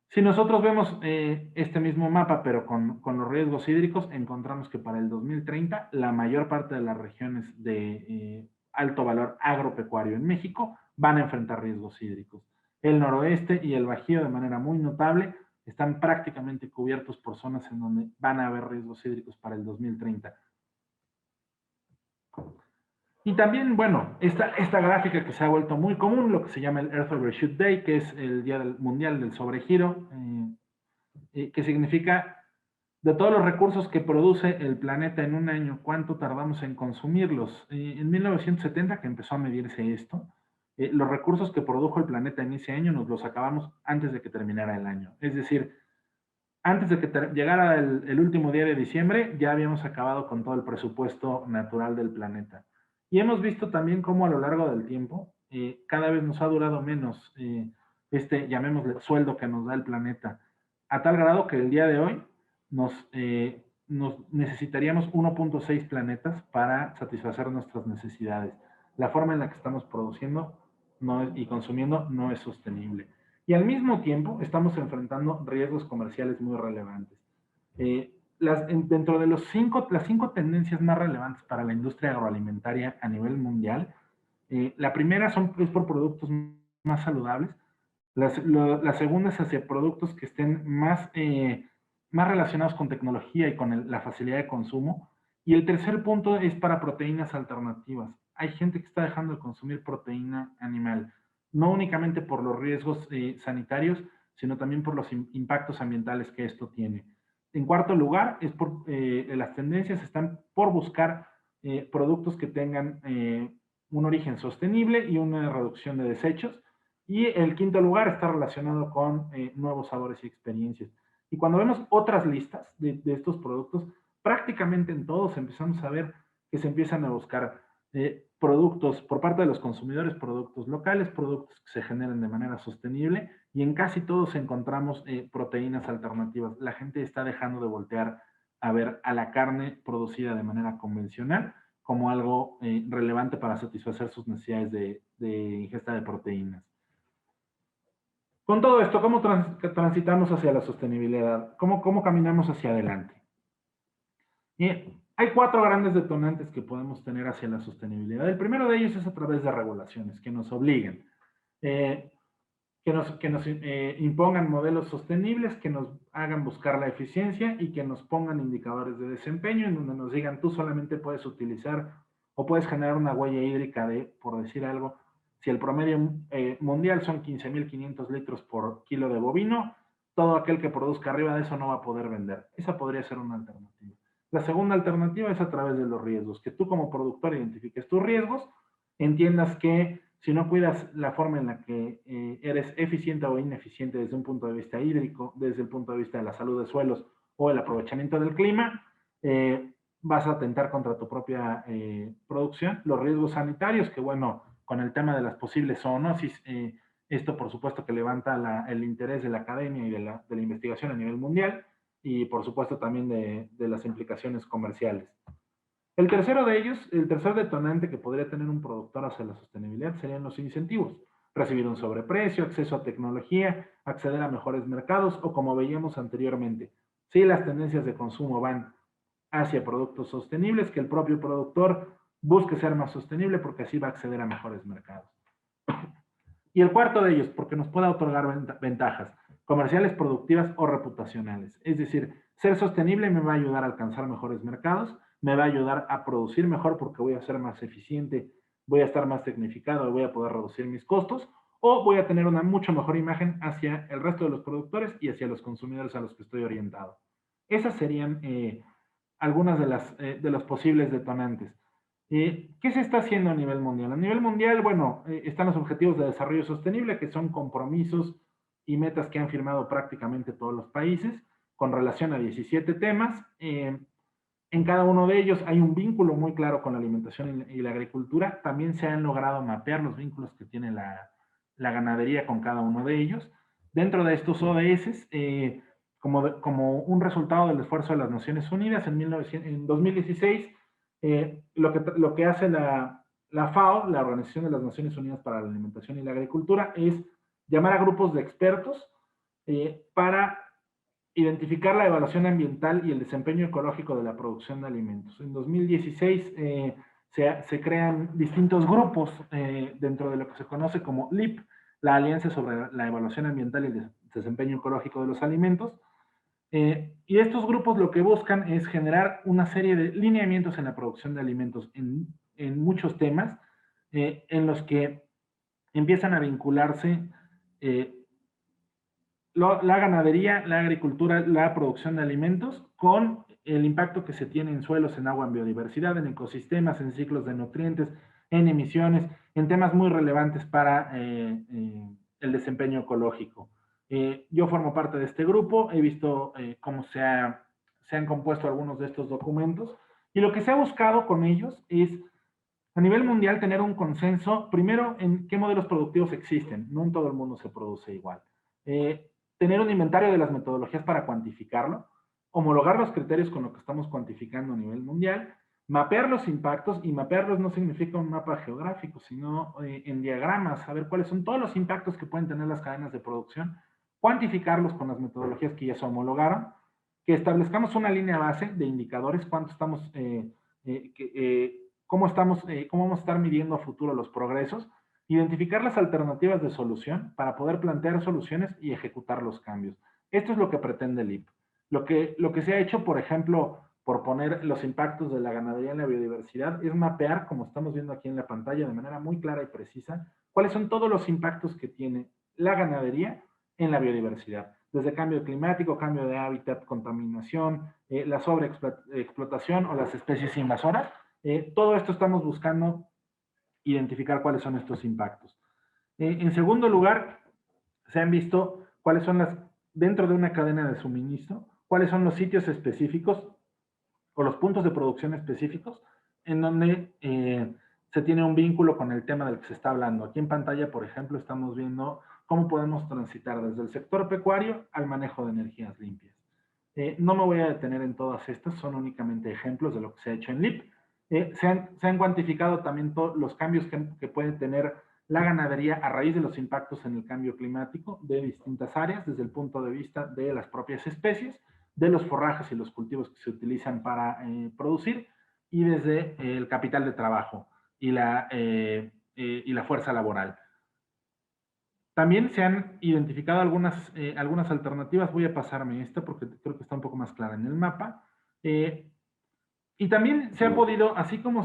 Si nosotros vemos este mismo mapa, pero con los riesgos hídricos, encontramos que para el 2030 la mayor parte de las regiones de alto valor agropecuario en México van a enfrentar riesgos hídricos. El noroeste y el Bajío, de manera muy notable, están prácticamente cubiertos por zonas en donde van a haber riesgos hídricos para el 2030. Y también, bueno, esta gráfica que se ha vuelto muy común, lo que se llama el Earth Overshoot Day, que es el Día Mundial del Sobregiro, que significa de todos los recursos que produce el planeta en un año, ¿cuánto tardamos en consumirlos? En 1970, que empezó a medirse esto, los recursos que produjo el planeta en ese año nos los acabamos antes de que terminara el año. Es decir, antes de que llegara el último día de diciembre, ya habíamos acabado con todo el presupuesto natural del planeta. Y hemos visto también cómo a lo largo del tiempo, cada vez nos ha durado menos llamémosle, sueldo que nos da el planeta, a tal grado que el día de hoy nos necesitaríamos 1.6 planetas para satisfacer nuestras necesidades. La forma en la que estamos produciendo y consumiendo no es sostenible. Y al mismo tiempo estamos enfrentando riesgos comerciales muy relevantes. Dentro de las cinco tendencias más relevantes para la industria agroalimentaria a nivel mundial, la primera es por productos más saludables, la segunda es hacia productos que estén más relacionados con tecnología y con la facilidad de consumo, y el tercer punto es para proteínas alternativas. Hay gente que está dejando de consumir proteína animal, no únicamente por los riesgos sanitarios, sino también por los impactos ambientales que esto tiene. En cuarto lugar, las tendencias están por buscar productos que tengan un origen sostenible y una reducción de desechos. Y el quinto lugar está relacionado con nuevos sabores y experiencias. Y cuando vemos otras listas de estos productos, prácticamente en todos empezamos a ver que se empiezan a buscar productos por parte de los consumidores, productos locales, productos que se generen de manera sostenible, y en casi todos encontramos proteínas alternativas. La gente está dejando de voltear a ver a la carne producida de manera convencional como algo relevante para satisfacer sus necesidades de ingesta de proteínas. Con todo esto, ¿cómo transitamos hacia la sostenibilidad? ¿Cómo caminamos hacia adelante? Hay 4 grandes detonantes que podemos tener hacia la sostenibilidad. El primero de ellos es a través de regulaciones que nos obliguen, que nos impongan modelos sostenibles, que nos hagan buscar la eficiencia y que nos pongan indicadores de desempeño en donde nos digan tú solamente puedes utilizar o puedes generar una huella hídrica de, por decir algo, si el promedio mundial son 15.500 litros por kilo de bovino, todo aquel que produzca arriba de eso no va a poder vender. Esa podría ser una alternativa. La segunda alternativa es a través de los riesgos, que tú como productor identifiques tus riesgos, entiendas que si no cuidas la forma en la que eres eficiente o ineficiente desde un punto de vista hídrico, desde el punto de vista de la salud de suelos o el aprovechamiento del clima, vas a atentar contra tu propia producción. Los riesgos sanitarios, que bueno, con el tema de las posibles zoonosis, esto por supuesto que levanta el interés de la academia y de la investigación a nivel mundial, y por supuesto también de las implicaciones comerciales. El tercero de ellos, el tercer detonante que podría tener un productor hacia la sostenibilidad serían los incentivos. Recibir un sobreprecio, acceso a tecnología, acceder a mejores mercados o como veíamos anteriormente, si las tendencias de consumo van hacia productos sostenibles, que el propio productor busque ser más sostenible porque así va a acceder a mejores mercados. Y el cuarto de ellos, porque nos puede otorgar ventajas comerciales, productivas o reputacionales. Es decir, ser sostenible me va a ayudar a alcanzar mejores mercados, me va a ayudar a producir mejor porque voy a ser más eficiente, voy a estar más tecnificado y voy a poder reducir mis costos, o voy a tener una mucho mejor imagen hacia el resto de los productores y hacia los consumidores a los que estoy orientado. Esas serían algunas de los posibles detonantes. ¿Qué se está haciendo a nivel mundial? A nivel mundial, bueno, están los Objetivos de Desarrollo Sostenible, que son compromisos y metas que han firmado prácticamente todos los países con relación a 17 temas. En cada uno de ellos hay un vínculo muy claro con la alimentación y la agricultura. También se han logrado mapear los vínculos que tiene la ganadería con cada uno de ellos. Dentro de estos ODS, como un resultado del esfuerzo de las Naciones Unidas, en 2016, lo que hace la FAO, la Organización de las Naciones Unidas para la Alimentación y la Agricultura, es llamar a grupos de expertos para identificar la evaluación ambiental y el desempeño ecológico de la producción de alimentos. En 2016 se crean distintos grupos dentro de lo que se conoce como LEAP, la Alianza sobre la Evaluación Ambiental y el Desempeño Ecológico de los Alimentos. Y estos grupos lo que buscan es generar una serie de lineamientos en la producción de alimentos en muchos temas, en los que empiezan a vincularse la ganadería, la agricultura, la producción de alimentos con el impacto que se tiene en suelos, en agua, en biodiversidad, en ecosistemas, en ciclos de nutrientes, en emisiones, en temas muy relevantes para el desempeño ecológico. Yo formo parte de este grupo, he visto cómo se han compuesto algunos de estos documentos, y lo que se ha buscado con ellos es, a nivel mundial, tener un consenso, primero, en qué modelos productivos existen. No en todo el mundo se produce igual. Tener un inventario de las metodologías para cuantificarlo, homologar los criterios con lo que estamos cuantificando a nivel mundial, mapear los impactos, y mapearlos no significa un mapa geográfico, sino en diagramas, saber cuáles son todos los impactos que pueden tener las cadenas de producción, cuantificarlos con las metodologías que ya se homologaron, que establezcamos una línea base de indicadores, cuánto estamos, cómo vamos a estar midiendo a futuro los progresos, identificar las alternativas de solución para poder plantear soluciones y ejecutar los cambios. Esto es lo que pretende el IP. Lo que se ha hecho, por ejemplo, por poner los impactos de la ganadería en la biodiversidad, es mapear, como estamos viendo aquí en la pantalla, de manera muy clara y precisa, cuáles son todos los impactos que tiene la ganadería en la biodiversidad. Desde cambio climático, cambio de hábitat, contaminación, la sobreexplotación o las especies invasoras. Todo esto estamos buscando identificar cuáles son estos impactos. En segundo lugar, se han visto cuáles son dentro de una cadena de suministro, cuáles son los sitios específicos o los puntos de producción específicos en donde se tiene un vínculo con el tema del que se está hablando. Aquí en pantalla, por ejemplo, estamos viendo cómo podemos transitar desde el sector pecuario al manejo de energías limpias. No me voy a detener en todas estas, son únicamente ejemplos de lo que se ha hecho en LEAP. Se han cuantificado también los cambios que puede tener la ganadería a raíz de los impactos en el cambio climático de distintas áreas, desde el punto de vista de las propias especies, de los forrajes y los cultivos que se utilizan para producir, y desde el capital de trabajo y la fuerza laboral. También se han identificado algunas alternativas. Voy a pasarme esta porque creo que está un poco más clara en el mapa. Y también se ha podido, así como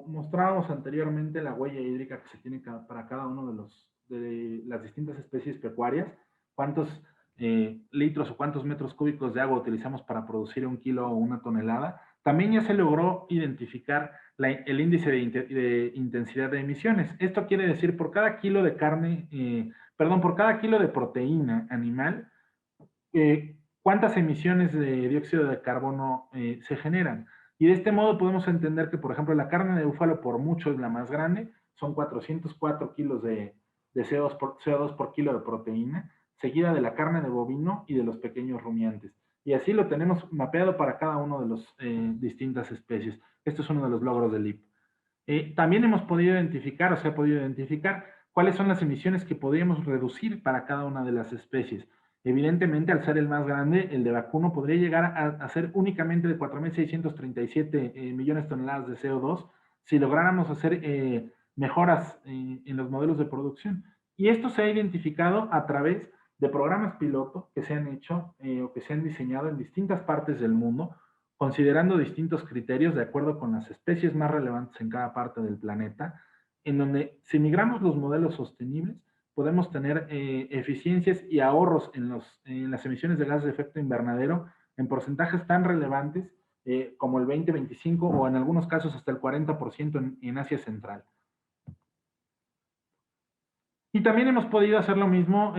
mostrábamos anteriormente la huella hídrica que se tiene para cada uno de las distintas especies pecuarias, cuántos litros o cuántos metros cúbicos de agua utilizamos para producir 1 kilo o 1 tonelada, también ya se logró identificar el índice de intensidad de emisiones. Esto quiere decir por cada kilo de por cada kilo de proteína animal, cuántas emisiones de dióxido de carbono se generan. Y de este modo podemos entender que, por ejemplo, la carne de búfalo por mucho es la más grande, son 404 kilos de CO2 por kilo de proteína, seguida de la carne de bovino y de los pequeños rumiantes. Y así lo tenemos mapeado para cada uno de las distintas especies. Esto es uno de los logros del LEAP. También hemos podido identificar, o se ha podido identificar, cuáles son las emisiones que podríamos reducir para cada una de las especies. Evidentemente, al ser el más grande, el de vacuno podría llegar a ser únicamente de 4.637 millones de toneladas de CO2 si lográramos hacer mejoras en los modelos de producción. Y esto se ha identificado a través de programas piloto que se han hecho o que se han diseñado en distintas partes del mundo, considerando distintos criterios de acuerdo con las especies más relevantes en cada parte del planeta, en donde si migramos los modelos sostenibles, podemos tener eficiencias y ahorros en las emisiones de gases de efecto invernadero en porcentajes tan relevantes como el 20, 25 o en algunos casos hasta el 40% en Asia Central. Y también hemos podido hacer lo mismo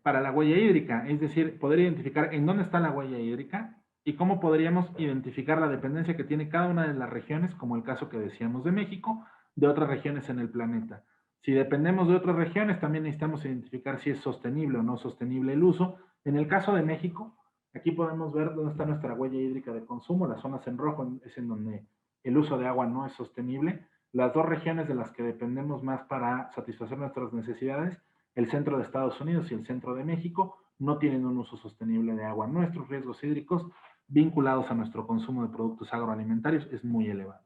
para la huella hídrica, es decir, poder identificar en dónde está la huella hídrica y cómo podríamos identificar la dependencia que tiene cada una de las regiones, como el caso que decíamos de México, de otras regiones en el planeta. Si dependemos de otras regiones, también necesitamos identificar si es sostenible o no sostenible el uso. En el caso de México, aquí podemos ver dónde está nuestra huella hídrica de consumo. Las zonas en rojo es en donde el uso de agua no es sostenible. Las dos regiones de las que dependemos más para satisfacer nuestras necesidades, el centro de Estados Unidos y el centro de México, no tienen un uso sostenible de agua. Nuestros riesgos hídricos vinculados a nuestro consumo de productos agroalimentarios es muy elevado.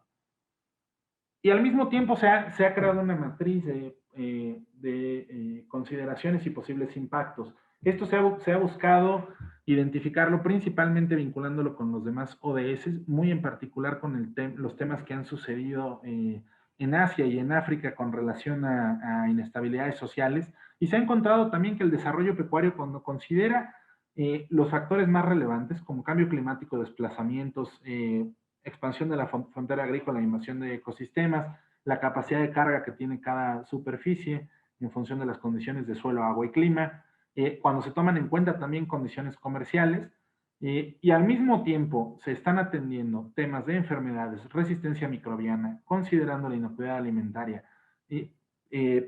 Y al mismo tiempo se ha creado una matriz de consideraciones y posibles impactos. Esto se ha buscado identificarlo principalmente vinculándolo con los demás ODS, muy en particular con los temas que han sucedido en Asia y en África con relación a inestabilidades sociales, y se ha encontrado también que el desarrollo pecuario, cuando considera los factores más relevantes como cambio climático, desplazamientos, expansión de la frontera agrícola, invasión de ecosistemas, la capacidad de carga que tiene cada superficie en función de las condiciones de suelo, agua y clima, cuando se toman en cuenta también condiciones comerciales, y al mismo tiempo se están atendiendo temas de enfermedades, resistencia microbiana, considerando la inocuidad alimentaria,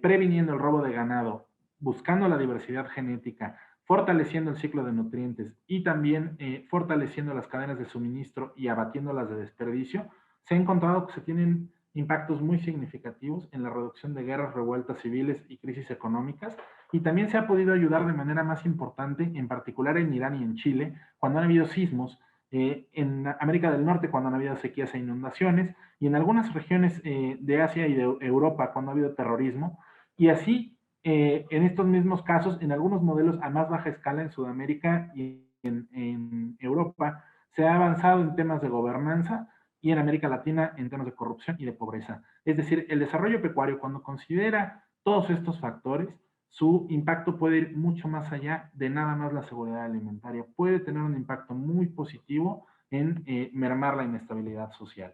previniendo el robo de ganado, buscando la diversidad genética, fortaleciendo el ciclo de nutrientes y también fortaleciendo las cadenas de suministro y abatiéndolas de desperdicio, se ha encontrado que se tienen impactos muy significativos en la reducción de guerras, revueltas civiles y crisis económicas, y también se ha podido ayudar de manera más importante, en particular en Irán y en Chile, cuando han habido sismos, en América del Norte cuando han habido sequías e inundaciones, y en algunas regiones de Asia y de Europa cuando ha habido terrorismo, y así en estos mismos casos, en algunos modelos a más baja escala en Sudamérica y en Europa, se ha avanzado en temas de gobernanza y en América Latina en temas de corrupción y de pobreza. Es decir, el desarrollo pecuario, cuando considera todos estos factores, su impacto puede ir mucho más allá de nada más la seguridad alimentaria. Puede tener un impacto muy positivo en mermar la inestabilidad social.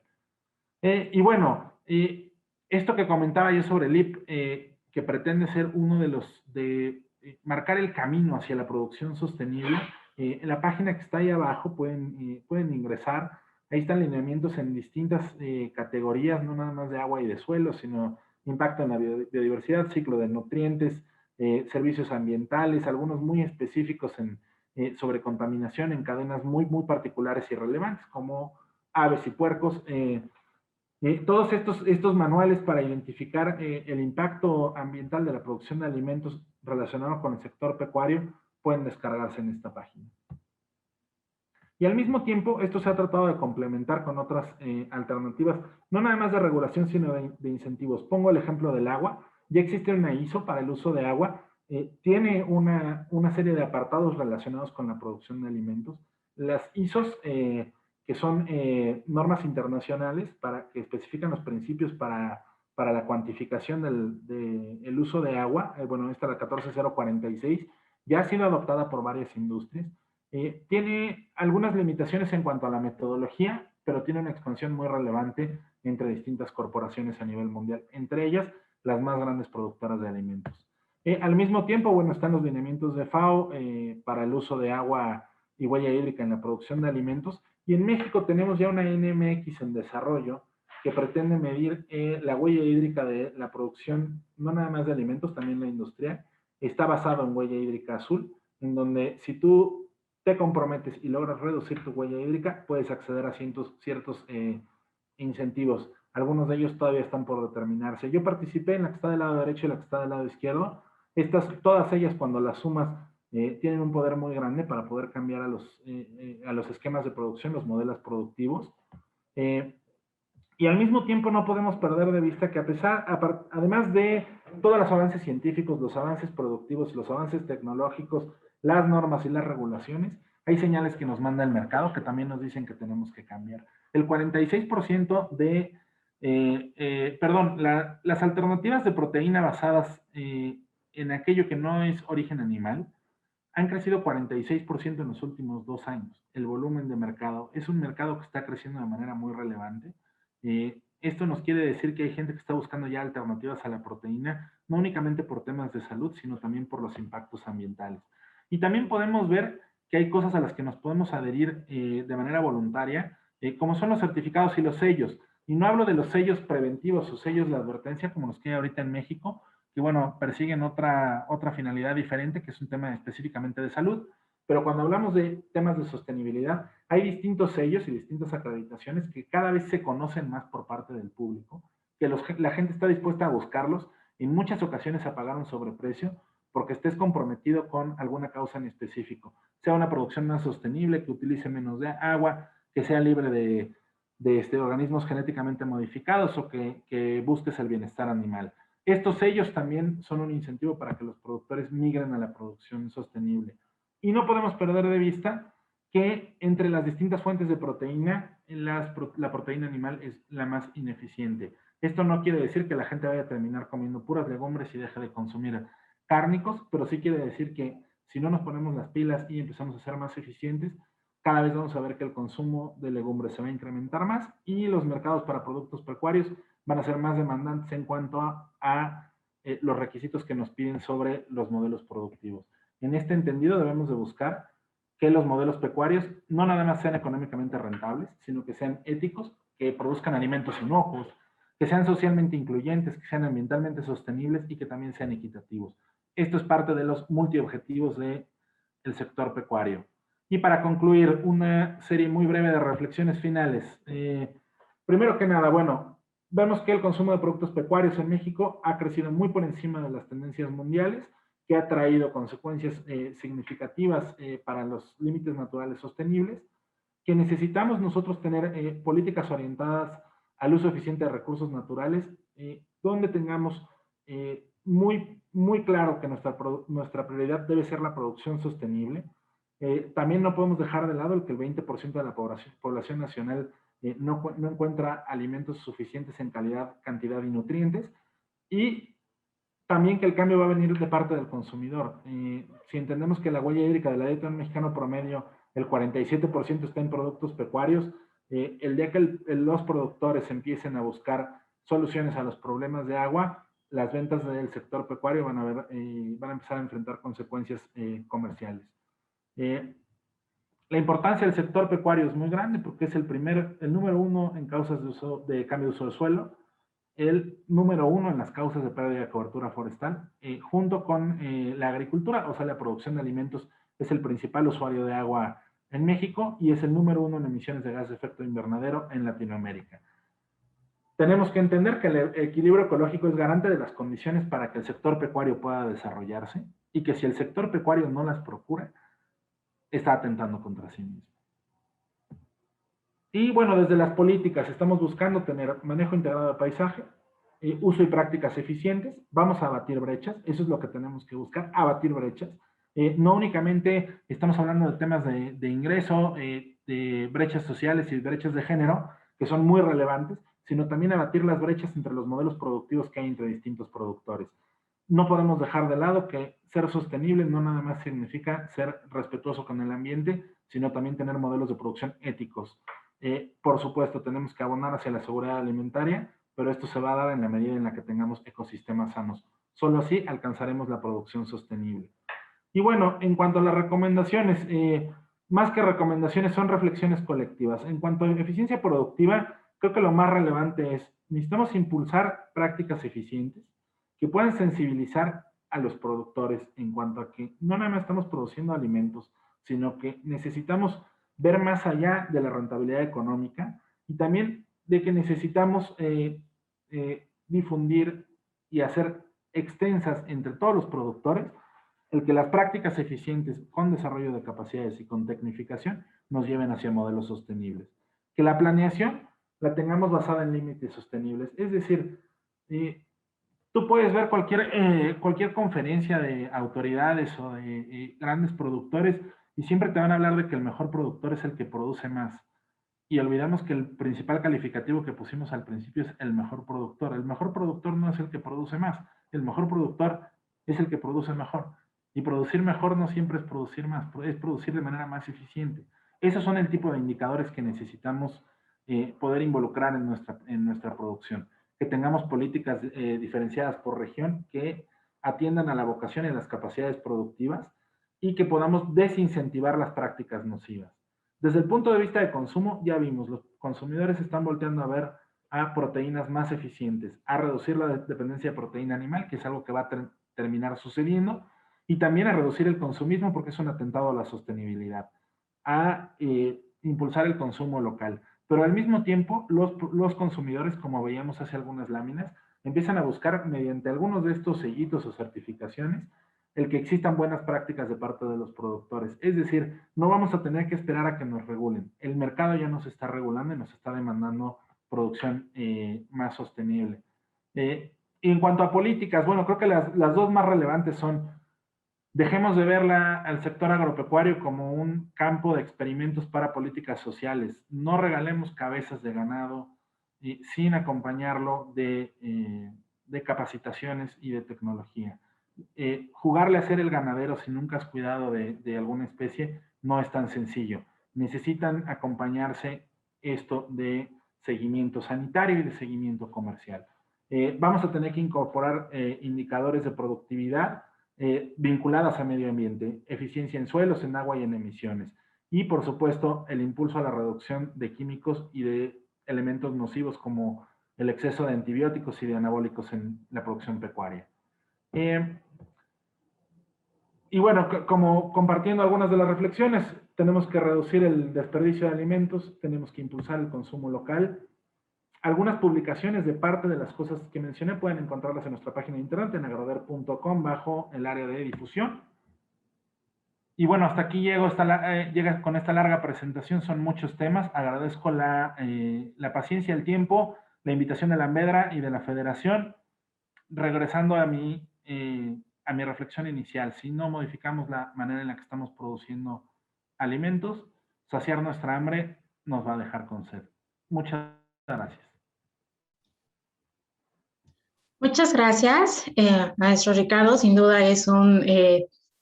Y bueno, esto que comentaba yo sobre el IP, que pretende ser uno de marcar el camino hacia la producción sostenible, en la página que está ahí abajo pueden ingresar. Ahí están lineamientos en distintas categorías, no nada más de agua y de suelo, sino impacto en la biodiversidad, ciclo de nutrientes, servicios ambientales, algunos muy específicos sobre contaminación en cadenas muy, muy particulares y relevantes, como aves y puercos. Todos estos manuales para identificar el impacto ambiental de la producción de alimentos relacionado con el sector pecuario pueden descargarse en esta página. Y al mismo tiempo, esto se ha tratado de complementar con otras alternativas, no nada más de regulación, sino de incentivos. Pongo el ejemplo del agua. Ya existe una ISO para el uso de agua. Tiene una serie de apartados relacionados con la producción de alimentos. Las ISOs, que son normas internacionales que especifican los principios para la cuantificación del uso de agua, bueno, esta es la 14046, ya ha sido adoptada por varias industrias. Tiene algunas limitaciones en cuanto a la metodología, pero tiene una expansión muy relevante entre distintas corporaciones a nivel mundial, entre ellas las más grandes productoras de alimentos. Al mismo tiempo, bueno, están los lineamientos de FAO para el uso de agua y huella hídrica en la producción de alimentos, y en México tenemos ya una NMX en desarrollo que pretende medir la huella hídrica de la producción, no nada más de alimentos, también la industrial. Está basado en huella hídrica azul, en donde si tú te comprometes y logras reducir tu huella hídrica, puedes acceder a ciertos incentivos. Algunos de ellos todavía están por determinarse. Yo participé en la que está del lado derecho y la que está del lado izquierdo. Todas ellas, cuando las sumas, tienen un poder muy grande para poder cambiar a los esquemas de producción, los modelos productivos. Y al mismo tiempo no podemos perder de vista que además de todos los avances científicos, los avances productivos, los avances tecnológicos, las normas y las regulaciones, hay señales que nos manda el mercado que también nos dicen que tenemos que cambiar. El 46% las alternativas de proteína basadas en aquello que no es origen animal, han crecido 46% en los últimos 2 años. El volumen de mercado es un mercado que está creciendo de manera muy relevante. Esto nos quiere decir que hay gente que está buscando ya alternativas a la proteína, no únicamente por temas de salud, sino también por los impactos ambientales. Y también podemos ver que hay cosas a las que nos podemos adherir de manera voluntaria, como son los certificados y los sellos. Y no hablo de los sellos preventivos o sellos de advertencia, como los que hay ahorita en México, que bueno, persiguen otra finalidad diferente, que es un tema específicamente de salud. Pero cuando hablamos de temas de sostenibilidad, hay distintos sellos y distintas acreditaciones que cada vez se conocen más por parte del público, que la gente está dispuesta a buscarlos, en muchas ocasiones a pagar un sobreprecio, porque estés comprometido con alguna causa en específico, sea una producción más sostenible, que utilice menos de agua, que sea libre de organismos genéticamente modificados o que busques el bienestar animal. Estos sellos también son un incentivo para que los productores migren a la producción sostenible. Y no podemos perder de vista que entre las distintas fuentes de proteína, la proteína animal es la más ineficiente. Esto no quiere decir que la gente vaya a terminar comiendo puras legumbres y deje de consumir cárnicos, pero sí quiere decir que si no nos ponemos las pilas y empezamos a ser más eficientes, cada vez vamos a ver que el consumo de legumbres se va a incrementar más y los mercados para productos pecuarios van a ser más demandantes en cuanto a los requisitos que nos piden sobre los modelos productivos. En este entendido debemos de buscar que los modelos pecuarios no nada más sean económicamente rentables, sino que sean éticos, que produzcan alimentos inocuos, que sean socialmente incluyentes, que sean ambientalmente sostenibles y que también sean equitativos. Esto es parte de los multiobjetivos del sector pecuario. Y para concluir, una serie muy breve de reflexiones finales. Primero que nada, bueno, vemos que el consumo de productos pecuarios en México ha crecido muy por encima de las tendencias mundiales, que ha traído consecuencias significativas para los límites naturales sostenibles, que necesitamos nosotros tener políticas orientadas al uso eficiente de recursos naturales, donde tengamos muy claro que nuestra prioridad debe ser la producción sostenible. También no podemos dejar de lado el que el 20% de la población nacional no encuentra alimentos suficientes en calidad, cantidad y nutrientes, y también que el cambio va a venir de parte del consumidor. Si entendemos que la huella hídrica de la dieta de un mexicano promedio, el 47% está en productos pecuarios, el día que los productores empiecen a buscar soluciones a los problemas de agua, las ventas del sector pecuario van a empezar a enfrentar consecuencias comerciales. La importancia del sector pecuario es muy grande porque es el número 1 en causas de cambio de uso de suelo, el número 1 en las causas de pérdida de cobertura forestal, junto con la agricultura, o sea, la producción de alimentos es el principal usuario de agua en México y es el número 1 en emisiones de gas de efecto invernadero en Latinoamérica. Tenemos que entender que el equilibrio ecológico es garante de las condiciones para que el sector pecuario pueda desarrollarse y que si el sector pecuario no las procura, está atentando contra sí mismo. Y bueno, desde las políticas estamos buscando tener manejo integrado del paisaje, uso y prácticas eficientes, vamos a abatir brechas, eso es lo que tenemos que buscar, abatir brechas. No únicamente estamos hablando de temas de ingreso, de brechas sociales y brechas de género, que son muy relevantes, sino también abatir las brechas entre los modelos productivos que hay entre distintos productores. No podemos dejar de lado que ser sostenible no nada más significa ser respetuoso con el ambiente, sino también tener modelos de producción éticos. Por supuesto, tenemos que abonar hacia la seguridad alimentaria, pero esto se va a dar en la medida en la que tengamos ecosistemas sanos. Solo así alcanzaremos la producción sostenible. Y bueno, en cuanto a las recomendaciones, más que recomendaciones son reflexiones colectivas. En cuanto a eficiencia productiva, creo que lo más relevante es, necesitamos impulsar prácticas eficientes que puedan sensibilizar a los productores en cuanto a que no nada más estamos produciendo alimentos, sino que necesitamos ver más allá de la rentabilidad económica y también de que necesitamos difundir y hacer extensas entre todos los productores el que las prácticas eficientes con desarrollo de capacidades y con tecnificación nos lleven hacia modelos sostenibles. Que la planeación la tengamos basada en límites sostenibles. Es decir, tú puedes ver cualquier conferencia de autoridades o de grandes productores y siempre te van a hablar de que el mejor productor es el que produce más. Y olvidamos que el principal calificativo que pusimos al principio es el mejor productor. El mejor productor no es el que produce más. El mejor productor es el que produce mejor. Y producir mejor no siempre es producir más, es producir de manera más eficiente. Esos son el tipo de indicadores que necesitamos poder involucrar en nuestra producción. Que tengamos políticas diferenciadas por región que atiendan a la vocación y las capacidades productivas y que podamos desincentivar las prácticas nocivas. Desde el punto de vista de consumo, ya vimos, los consumidores están volteando a ver a proteínas más eficientes, a reducir la dependencia de proteína animal, que es algo que va a terminar sucediendo, y también a reducir el consumismo porque es un atentado a la sostenibilidad, a impulsar el consumo local. Pero al mismo tiempo, los consumidores, como veíamos hace algunas láminas, empiezan a buscar mediante algunos de estos sellitos o certificaciones el que existan buenas prácticas de parte de los productores. Es decir, no vamos a tener que esperar a que nos regulen. El mercado ya nos está regulando y nos está demandando producción más sostenible. Y en cuanto a políticas, bueno, creo que las dos más relevantes son: dejemos de ver al sector agropecuario como un campo de experimentos para políticas sociales. No regalemos cabezas de ganado sin acompañarlo de capacitaciones y de tecnología. Jugarle a ser el ganadero si nunca has cuidado de alguna especie no es tan sencillo. Necesitan acompañarse esto de seguimiento sanitario y de seguimiento comercial. Vamos a tener que incorporar indicadores de productividad vinculadas a medio ambiente, eficiencia en suelos, en agua y en emisiones. Y, por supuesto, el impulso a la reducción de químicos y de elementos nocivos como el exceso de antibióticos y de anabólicos en la producción pecuaria. Y bueno, como compartiendo algunas de las reflexiones, tenemos que reducir el desperdicio de alimentos, tenemos que impulsar el consumo local. Algunas publicaciones de parte de las cosas que mencioné pueden encontrarlas en nuestra página de internet, en agroder.com, bajo el área de difusión. Y bueno, hasta aquí llega con esta larga presentación, son muchos temas. Agradezco la paciencia, el tiempo, la invitación de la AMBEDRA y de la Federación. Regresando a mi reflexión inicial, si no modificamos la manera en la que estamos produciendo alimentos, saciar nuestra hambre nos va a dejar con sed. Muchas gracias. Muchas gracias, maestro Ricardo. Sin duda es un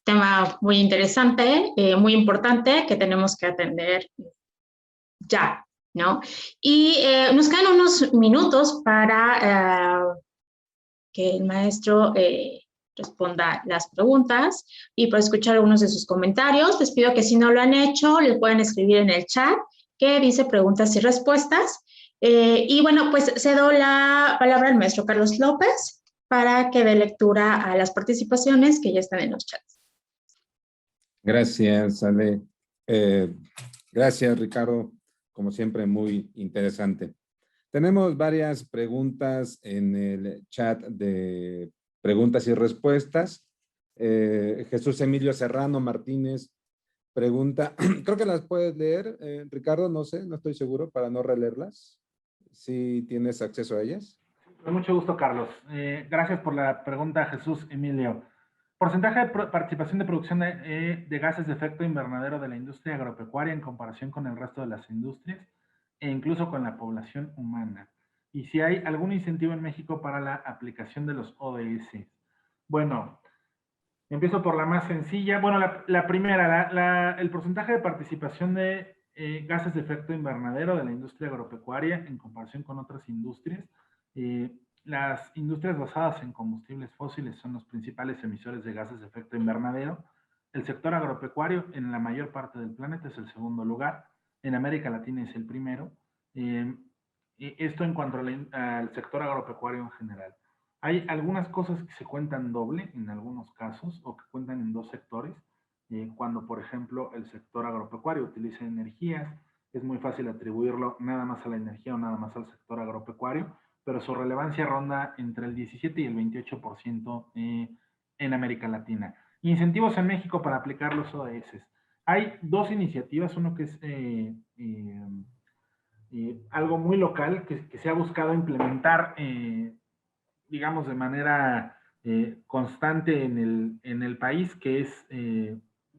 tema muy interesante, muy importante que tenemos que atender ya, ¿no? Y nos quedan unos minutos para que el maestro responda las preguntas y para escuchar algunos de sus comentarios. Les pido que si no lo han hecho, les pueden escribir en el chat que dice preguntas y respuestas. Y bueno, pues cedo la palabra al maestro Carlos López para que dé lectura a las participaciones que ya están en los chats. Gracias, Ale. Gracias, Ricardo. Como siempre, muy interesante. Tenemos varias preguntas en el chat de preguntas y respuestas. Jesús Emilio Serrano Martínez pregunta, creo que las puedes leer, Ricardo, no sé, no estoy seguro para no releerlas. ¿Sí tienes acceso a ellas? Con mucho gusto, Carlos. Gracias por la pregunta, Jesús Emilio. Porcentaje de participación de producción de gases de efecto invernadero de la industria agropecuaria en comparación con el resto de las industrias e incluso con la población humana. Y si hay algún incentivo en México para la aplicación de los ODS. Bueno, empiezo por la más sencilla. Bueno, la primera, el porcentaje de participación de gases de efecto invernadero de la industria agropecuaria en comparación con otras industrias. Las industrias basadas en combustibles fósiles son los principales emisores de gases de efecto invernadero. El sector agropecuario en la mayor parte del planeta es el segundo lugar. En América Latina es el primero. Esto en cuanto al sector agropecuario en general. Hay algunas cosas que se cuentan doble en algunos casos o que cuentan en dos sectores. Cuando, por ejemplo, el sector agropecuario utiliza energías, es muy fácil atribuirlo nada más a la energía o nada más al sector agropecuario, pero su relevancia ronda entre el 17 y el 28% en América Latina. Incentivos en México para aplicar los ODS. Hay dos iniciativas, uno que es algo muy local que se ha buscado implementar, digamos, de manera constante en el país, que es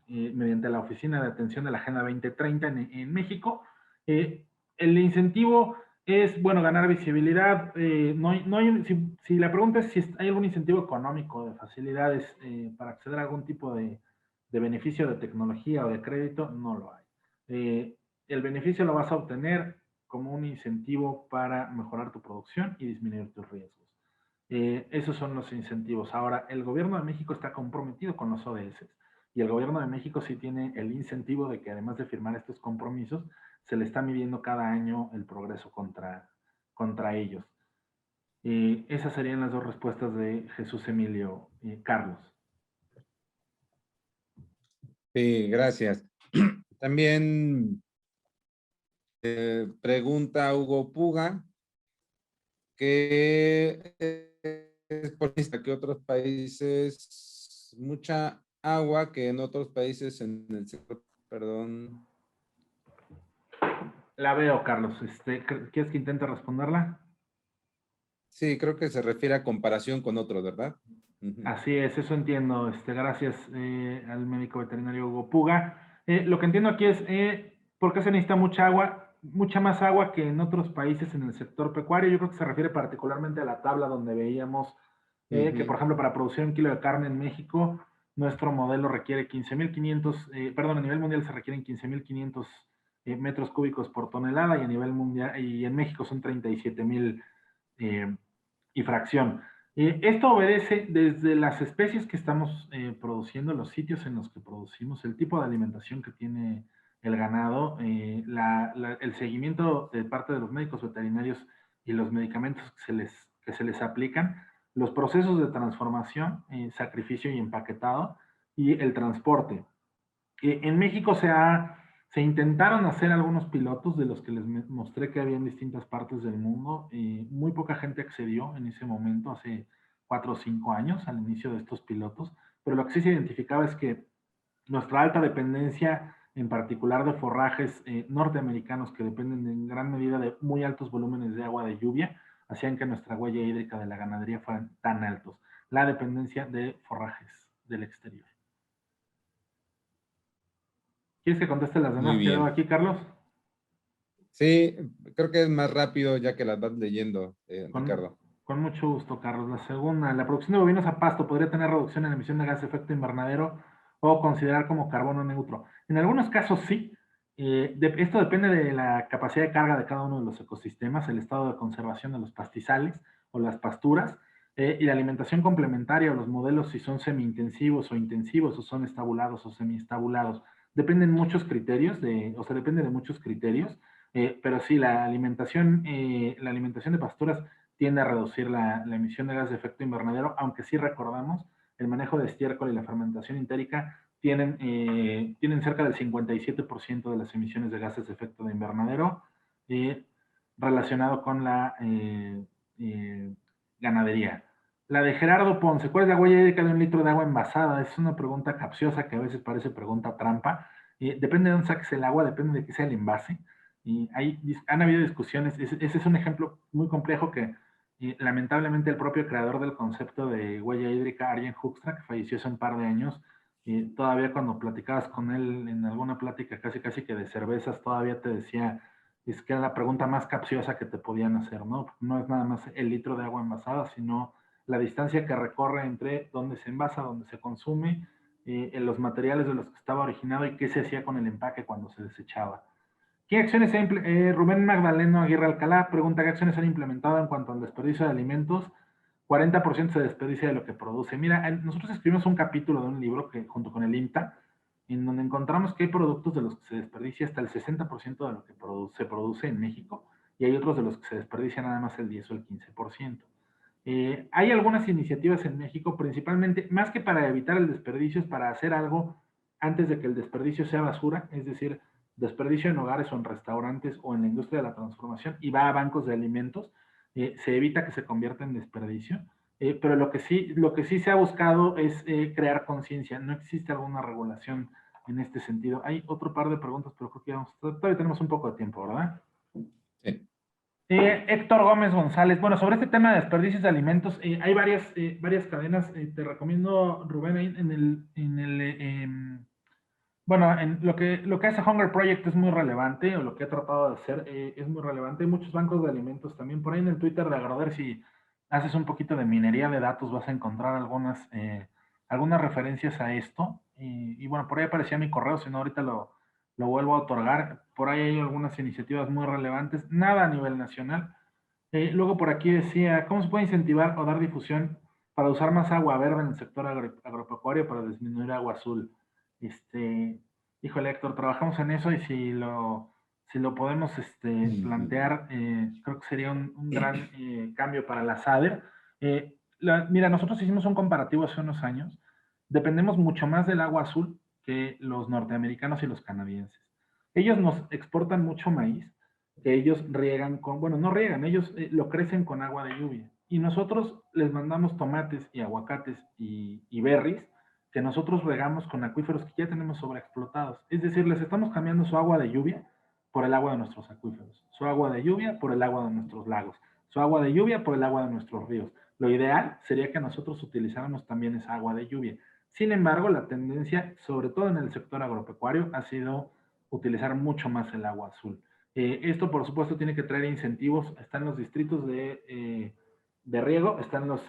mediante la Oficina de Atención de la Agenda 2030 en México. El incentivo es, bueno, ganar visibilidad. Si la pregunta es si hay algún incentivo económico de facilidades para acceder a algún tipo de beneficio de tecnología o de crédito, no lo hay. El beneficio lo vas a obtener como un incentivo para mejorar tu producción y disminuir tus riesgos. Esos son los incentivos. Ahora, el gobierno de México está comprometido con los ODS y el gobierno de México sí tiene el incentivo de que además de firmar estos compromisos, se le está midiendo cada año el progreso contra ellos. Esas serían las dos respuestas de Jesús Emilio. Carlos. Sí, gracias. También pregunta Hugo Puga, que es por que otros países, mucha agua que en otros países en el sector, perdón. La veo, Carlos. ¿Quieres que intente responderla? Sí, creo que se refiere a comparación con otros, ¿verdad? Así es, eso entiendo. Gracias al médico veterinario Hugo Puga. Lo que entiendo aquí es por qué se necesita mucha agua, mucha más agua que en otros países en el sector pecuario. Yo creo que se refiere particularmente a la tabla donde veíamos que, por ejemplo, para producir 1 kilo de carne en México, nuestro modelo requiere 15,500, perdón, a nivel mundial se requieren 15,500 metros cúbicos por tonelada y a nivel mundial, y en México son 37,000 y fracción. Esto obedece desde las especies que estamos produciendo, los sitios en los que producimos, el tipo de alimentación que tiene el ganado, el seguimiento de parte de los médicos veterinarios y los medicamentos que se les aplican, los procesos de transformación, sacrificio y empaquetado, y el transporte. En México se intentaron hacer algunos pilotos de los que les mostré que había en distintas partes del mundo. Muy poca gente accedió en ese momento, hace 4 o 5 años, al inicio de estos pilotos, pero lo que sí se identificaba es que nuestra alta dependencia, en particular de forrajes norteamericanos que dependen en gran medida de muy altos volúmenes de agua de lluvia, hacían que nuestra huella hídrica de la ganadería fueran tan altos. La dependencia de forrajes del exterior. ¿Quieres que conteste las Muy demás que veo bien. aquí, Carlos? Sí, creo que es más rápido ya que las vas leyendo, Ricardo. Con mucho gusto, Carlos. La segunda, la producción de bovinos a pasto podría tener reducción en la emisión de gas de efecto invernadero o considerar como carbono neutro. En algunos casos sí. Esto depende de la capacidad de carga de cada uno de los ecosistemas, el estado de conservación de los pastizales o las pasturas, y la alimentación complementaria o los modelos si son semi-intensivos o intensivos o son estabulados o semi-estabulados. Dependen muchos criterios, depende de muchos criterios, pero sí, la alimentación de pasturas tiende a reducir la emisión de gas de efecto invernadero, aunque sí recordamos, el manejo de estiércol y la fermentación entérica tienen cerca del 57% de las emisiones de gases de efecto de invernadero relacionado con la ganadería. La de Gerardo Ponce, ¿cuál es la huella hídrica de 1 litro de agua envasada? Es una pregunta capciosa que a veces parece pregunta trampa. Depende de dónde saques el agua, depende de qué sea el envase. Y han habido discusiones, ese es un ejemplo muy complejo que lamentablemente el propio creador del concepto de huella hídrica, Arjen Hoekstra, que falleció hace un par de años, todavía cuando platicabas con él en alguna plática casi que de cervezas, todavía te decía, es que era la pregunta más capciosa que te podían hacer, ¿no? No es nada más el litro de agua envasada, sino la distancia que recorre entre dónde se envasa, dónde se consume, en los materiales de los que estaba originado y qué se hacía con el empaque cuando se desechaba. ¿Qué acciones Rubén Magdaleno Aguirre Alcalá pregunta qué acciones han implementado en cuanto al desperdicio de alimentos? 40% se desperdicia de lo que produce. Mira, nosotros escribimos un capítulo de un libro que junto con el INTA, en donde encontramos que hay productos de los que se desperdicia hasta el 60% de lo que se produce en México y hay otros de los que se desperdicia nada más el 10 o el 15%. Hay algunas iniciativas en México, principalmente, más que para evitar el desperdicio, es para hacer algo antes de que el desperdicio sea basura, es decir, desperdicio en hogares o en restaurantes o en la industria de la transformación y va a bancos de alimentos, se evita que se convierta en desperdicio, pero lo que sí se ha buscado es crear conciencia, no existe alguna regulación en este sentido. Hay otro par de preguntas, pero creo que todavía tenemos un poco de tiempo, ¿verdad? Sí. Héctor Gómez González, bueno, sobre este tema de desperdicios de alimentos, hay varias cadenas, te recomiendo, Rubén, ahí Bueno, en lo que hace Hunger Project es muy relevante, o lo que he tratado de hacer es muy relevante. Hay muchos bancos de alimentos también. Por ahí en el Twitter de Agroder, si haces un poquito de minería de datos, vas a encontrar algunas referencias a esto. Y bueno, por ahí aparecía mi correo, si no ahorita lo vuelvo a otorgar. Por ahí hay algunas iniciativas muy relevantes, nada a nivel nacional. Luego por aquí decía, ¿cómo se puede incentivar o dar difusión para usar más agua verde en el sector agropecuario para disminuir agua azul? Este, híjole, Héctor, trabajamos en eso y si lo podemos plantear, creo que sería un gran cambio para la SADER. Mira, nosotros hicimos un comparativo hace unos años. Dependemos mucho más del agua azul que los norteamericanos y los canadienses. Ellos nos exportan mucho maíz, que ellos riegan bueno, no riegan, ellos lo crecen con agua de lluvia. Y nosotros les mandamos tomates y aguacates y berries que nosotros regamos con acuíferos que ya tenemos sobreexplotados. Es decir, les estamos cambiando su agua de lluvia por el agua de nuestros acuíferos, su agua de lluvia por el agua de nuestros lagos, su agua de lluvia por el agua de nuestros ríos. Lo ideal sería que nosotros utilizáramos también esa agua de lluvia. Sin embargo, la tendencia, sobre todo en el sector agropecuario, ha sido utilizar mucho más el agua azul. Esto, por supuesto, tiene que traer incentivos. Están los distritos de riego, están los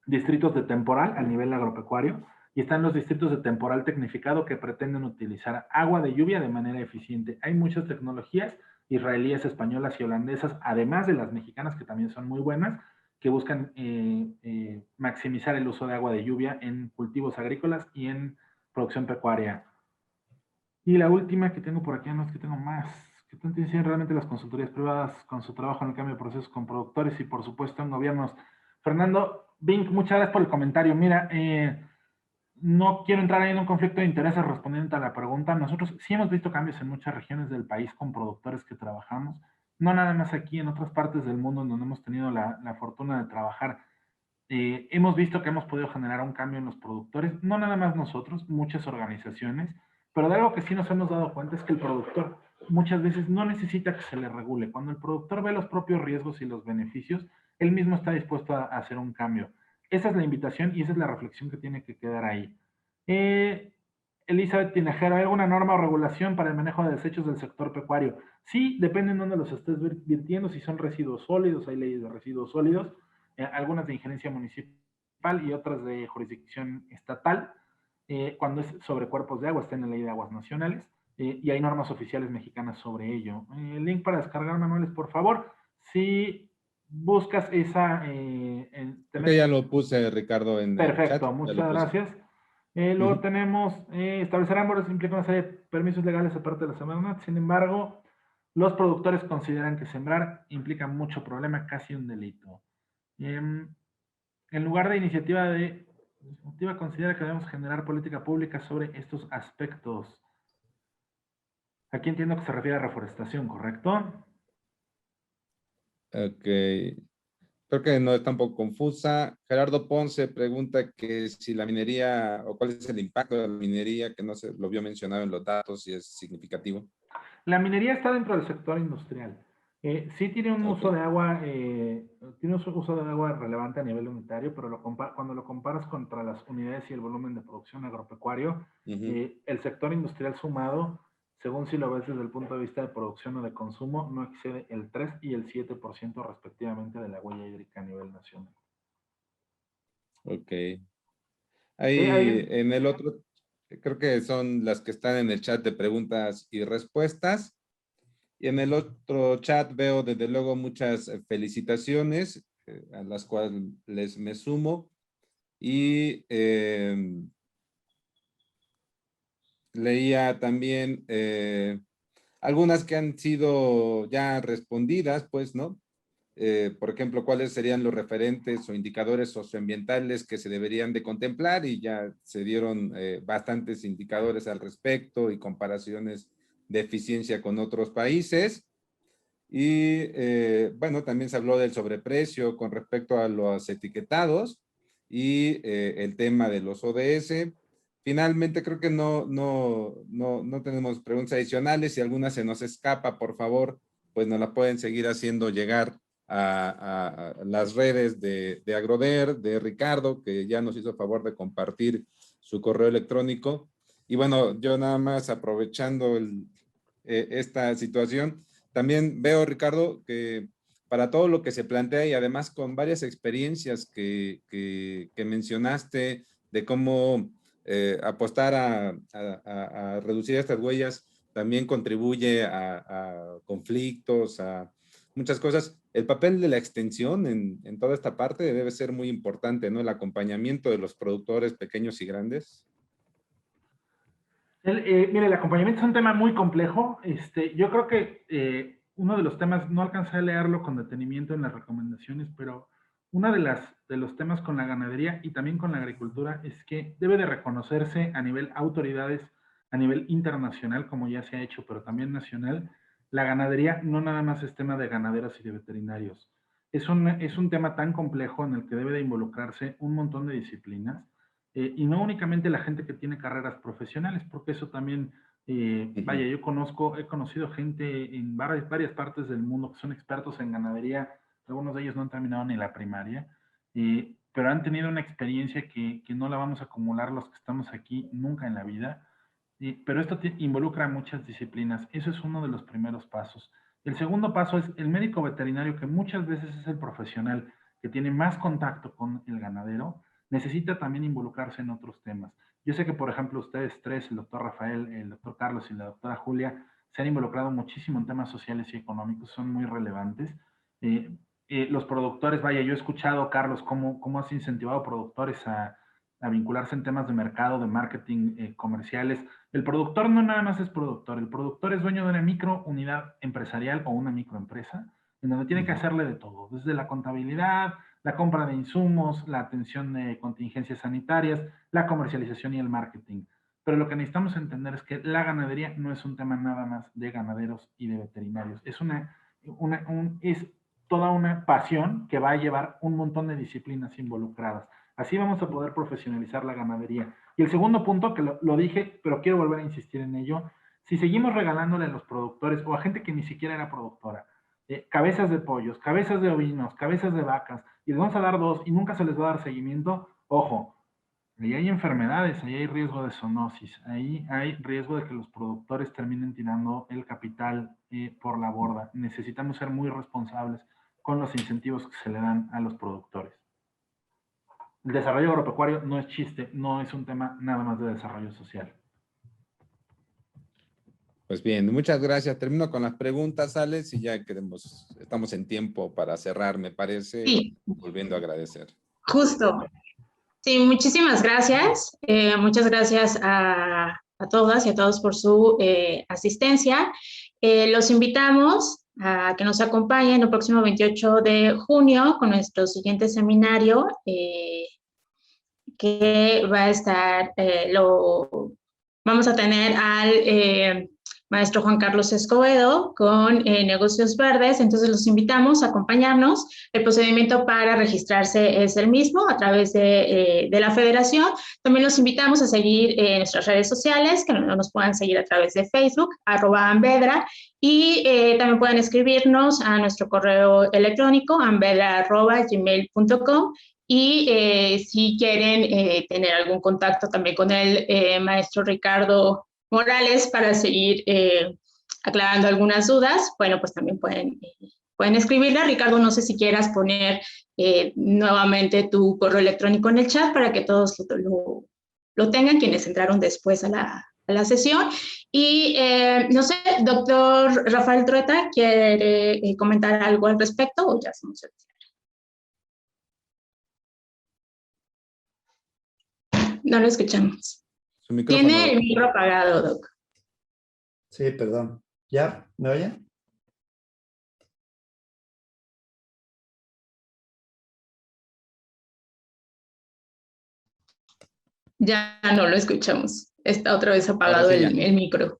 distritos de temporal a nivel agropecuario y están los distritos de temporal tecnificado que pretenden utilizar agua de lluvia de manera eficiente. Hay muchas tecnologías israelíes, españolas y holandesas, además de las mexicanas que también son muy buenas, que buscan maximizar el uso de agua de lluvia en cultivos agrícolas y en producción pecuaria. Y la última que tengo por aquí, no es que tengo más. ¿Qué tanto inciden realmente las consultorías privadas con su trabajo en el cambio de procesos con productores y por supuesto en gobiernos? Fernando Bink, muchas gracias por el comentario. Mira, no quiero entrar ahí en un conflicto de intereses respondiendo a la pregunta. Nosotros sí hemos visto cambios en muchas regiones del país con productores que trabajamos, no nada más aquí, en otras partes del mundo en donde hemos tenido la fortuna de trabajar. Hemos visto que hemos podido generar un cambio en los productores, no nada más nosotros, muchas organizaciones, pero de algo que sí nos hemos dado cuenta es que el productor muchas veces no necesita que se le regule. Cuando el productor ve los propios riesgos y los beneficios, él mismo está dispuesto a hacer un cambio. Esa es la invitación y esa es la reflexión que tiene que quedar ahí. Elizabeth Tinajero, ¿hay alguna norma o regulación para el manejo de desechos del sector pecuario? Sí, depende en dónde los estés virtiendo, si son residuos sólidos, hay leyes de residuos sólidos, algunas de injerencia municipal y otras de jurisdicción estatal. Cuando es sobre cuerpos de agua, está en la ley de aguas nacionales y hay normas oficiales mexicanas sobre ello. Link para descargar manuales, por favor. Si buscas esa... Creo que ya lo puse, Ricardo, en el chat. Perfecto, muchas gracias. Luego tenemos establecer ambos implica una serie de permisos legales aparte de la Semarnat. Sin embargo, los productores consideran que sembrar implica mucho problema, casi un delito. En lugar de iniciativa considera que debemos generar política pública sobre estos aspectos. Aquí entiendo que se refiere a reforestación, ¿correcto? Ok. Creo que no está un poco confusa. Gerardo Ponce pregunta que si la minería, o cuál es el impacto de la minería, que no se lo vio mencionado en los datos, si es significativo. La minería está dentro del sector industrial. Sí tiene un uso de agua, tiene un uso de agua relevante a nivel unitario, pero cuando lo comparas contra las unidades y el volumen de producción agropecuario, el sector industrial sumado, según si lo ves desde el punto de vista de producción o de consumo, no excede el 3 y el 7% respectivamente de la huella hídrica a nivel nacional. Ok. Ahí en el otro, creo que son las que están en el chat de preguntas y respuestas. Y en el otro chat veo desde luego muchas felicitaciones, a las cuales me sumo. Y leía también algunas que han sido ya respondidas, pues, ¿no? Por ejemplo, ¿cuáles serían los referentes o indicadores socioambientales que se deberían de contemplar? Y ya se dieron bastantes indicadores al respecto y comparaciones de eficiencia con otros países. Y bueno, también se habló del sobreprecio con respecto a los etiquetados y el tema de los ODS. Finalmente, creo que no tenemos preguntas adicionales. Si alguna se nos escapa, por favor, pues nos la pueden seguir haciendo llegar a las redes de Agroder, de Ricardo, que ya nos hizo favor de compartir su correo electrónico. Y bueno, yo nada más aprovechando esta situación, también veo, Ricardo, que para todo lo que se plantea y además con varias experiencias que mencionaste de cómo apostar a reducir estas huellas también contribuye a conflictos, a muchas cosas. El papel de la extensión en toda esta parte debe ser muy importante, ¿no? El acompañamiento de los productores pequeños y grandes. Mire, el acompañamiento es un tema muy complejo. Yo creo que uno de los temas, no alcancé a leerlo con detenimiento en las recomendaciones, pero uno de los temas con la ganadería y también con la agricultura es que debe de reconocerse a nivel autoridades, a nivel internacional, como ya se ha hecho, pero también nacional. La ganadería no nada más es tema de ganaderos y de veterinarios. Es un tema tan complejo en el que debe de involucrarse un montón de disciplinas. Y no únicamente la gente que tiene carreras profesionales, porque eso también, vaya, he conocido gente en varias partes del mundo que son expertos en ganadería, algunos de ellos no han terminado ni la primaria, pero han tenido una experiencia que no la vamos a acumular los que estamos aquí nunca en la vida, pero esto involucra muchas disciplinas, eso es uno de los primeros pasos. El segundo paso es el médico veterinario, que muchas veces es el profesional que tiene más contacto con el ganadero, necesita también involucrarse en otros temas. Yo sé que, por ejemplo, ustedes tres, el doctor Rafael, el doctor Carlos y la doctora Julia, se han involucrado muchísimo en temas sociales y económicos, son muy relevantes. Los productores, vaya, yo he escuchado, Carlos, cómo has incentivado productores a vincularse en temas de mercado, de marketing, comerciales. El productor no nada más es productor, el productor es dueño de una microunidad empresarial o una microempresa, en donde tiene que hacerle de todo, desde la contabilidad, la compra de insumos, la atención de contingencias sanitarias, la comercialización y el marketing. Pero lo que necesitamos entender es que la ganadería no es un tema nada más de ganaderos y de veterinarios. Es es toda una pasión que va a llevar un montón de disciplinas involucradas. Así vamos a poder profesionalizar la ganadería. Y el segundo punto, que lo dije, pero quiero volver a insistir en ello, si seguimos regalándole a los productores o a gente que ni siquiera era productora, cabezas de pollos, cabezas de ovinos, cabezas de vacas, y les vamos a dar 2 y nunca se les va a dar seguimiento, ojo, ahí hay enfermedades, ahí hay riesgo de zoonosis, ahí hay riesgo de que los productores terminen tirando el capital por la borda. Necesitamos ser muy responsables con los incentivos que se le dan a los productores. El desarrollo agropecuario no es chiste, no es un tema nada más de desarrollo social. Pues bien, muchas gracias. Termino con las preguntas, Alex, y ya estamos en tiempo para cerrar, me parece, Sí. volviendo a agradecer. Justo. Sí, muchísimas gracias. Muchas gracias a todas y a todos por su asistencia. Los invitamos a que nos acompañen el próximo 28 de junio con nuestro siguiente seminario, que va a estar, vamos a tener al maestro Juan Carlos Escobedo con Negocios Verdes. Entonces los invitamos a acompañarnos. El procedimiento para registrarse es el mismo a través de la federación. También los invitamos a seguir nuestras redes sociales, que nos puedan seguir a través de Facebook, @ambedra, y también pueden escribirnos a nuestro correo electrónico ambedra@gmail.com. Y si quieren tener algún contacto también con el maestro Ricardo Morales para seguir aclarando algunas dudas, bueno, pues también pueden escribirle. Ricardo, no sé si quieras poner nuevamente tu correo electrónico en el chat para que todos lo tengan, quienes entraron después a la sesión. Y no sé, doctor Rafael Trueta, ¿quiere comentar algo al respecto o ya hacemos el cierre? No lo escuchamos. Tiene el micro apagado, Doc. Sí, perdón. ¿Ya? ¿Me oyen? Ya no lo escuchamos. Está otra vez apagado sí, el micro.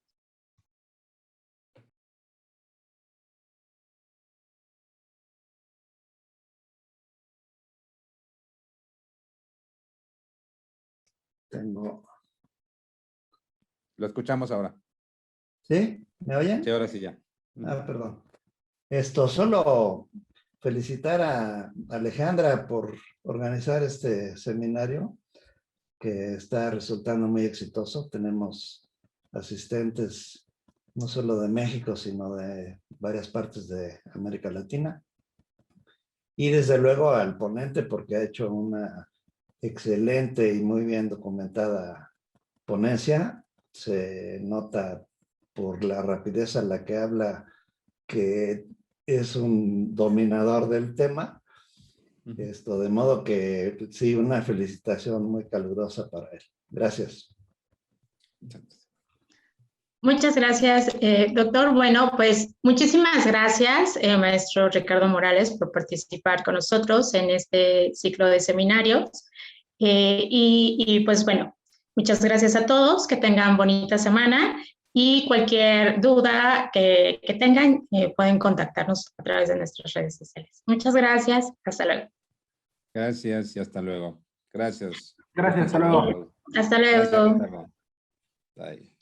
Lo escuchamos ahora. ¿Sí? ¿Me oyen? Sí, ahora sí ya. Perdón. Solo felicitar a Alejandra por organizar este seminario, que está resultando muy exitoso. Tenemos asistentes no solo de México, sino de varias partes de América Latina. Y desde luego al ponente, porque ha hecho una excelente y muy bien documentada ponencia. Se nota por la rapidez a la que habla que es un dominador del tema. De modo que sí, una felicitación muy calurosa para él. Gracias. Muchas gracias, doctor. Bueno, pues muchísimas gracias, maestro Ricardo Morales, por participar con nosotros en este ciclo de seminarios. Y pues bueno, muchas gracias a todos, que tengan bonita semana y cualquier duda que tengan, pueden contactarnos a través de nuestras redes sociales. Muchas gracias, hasta luego. Gracias y hasta luego. Gracias. Gracias, hasta luego. Hasta luego. Gracias, Ricardo. Bye.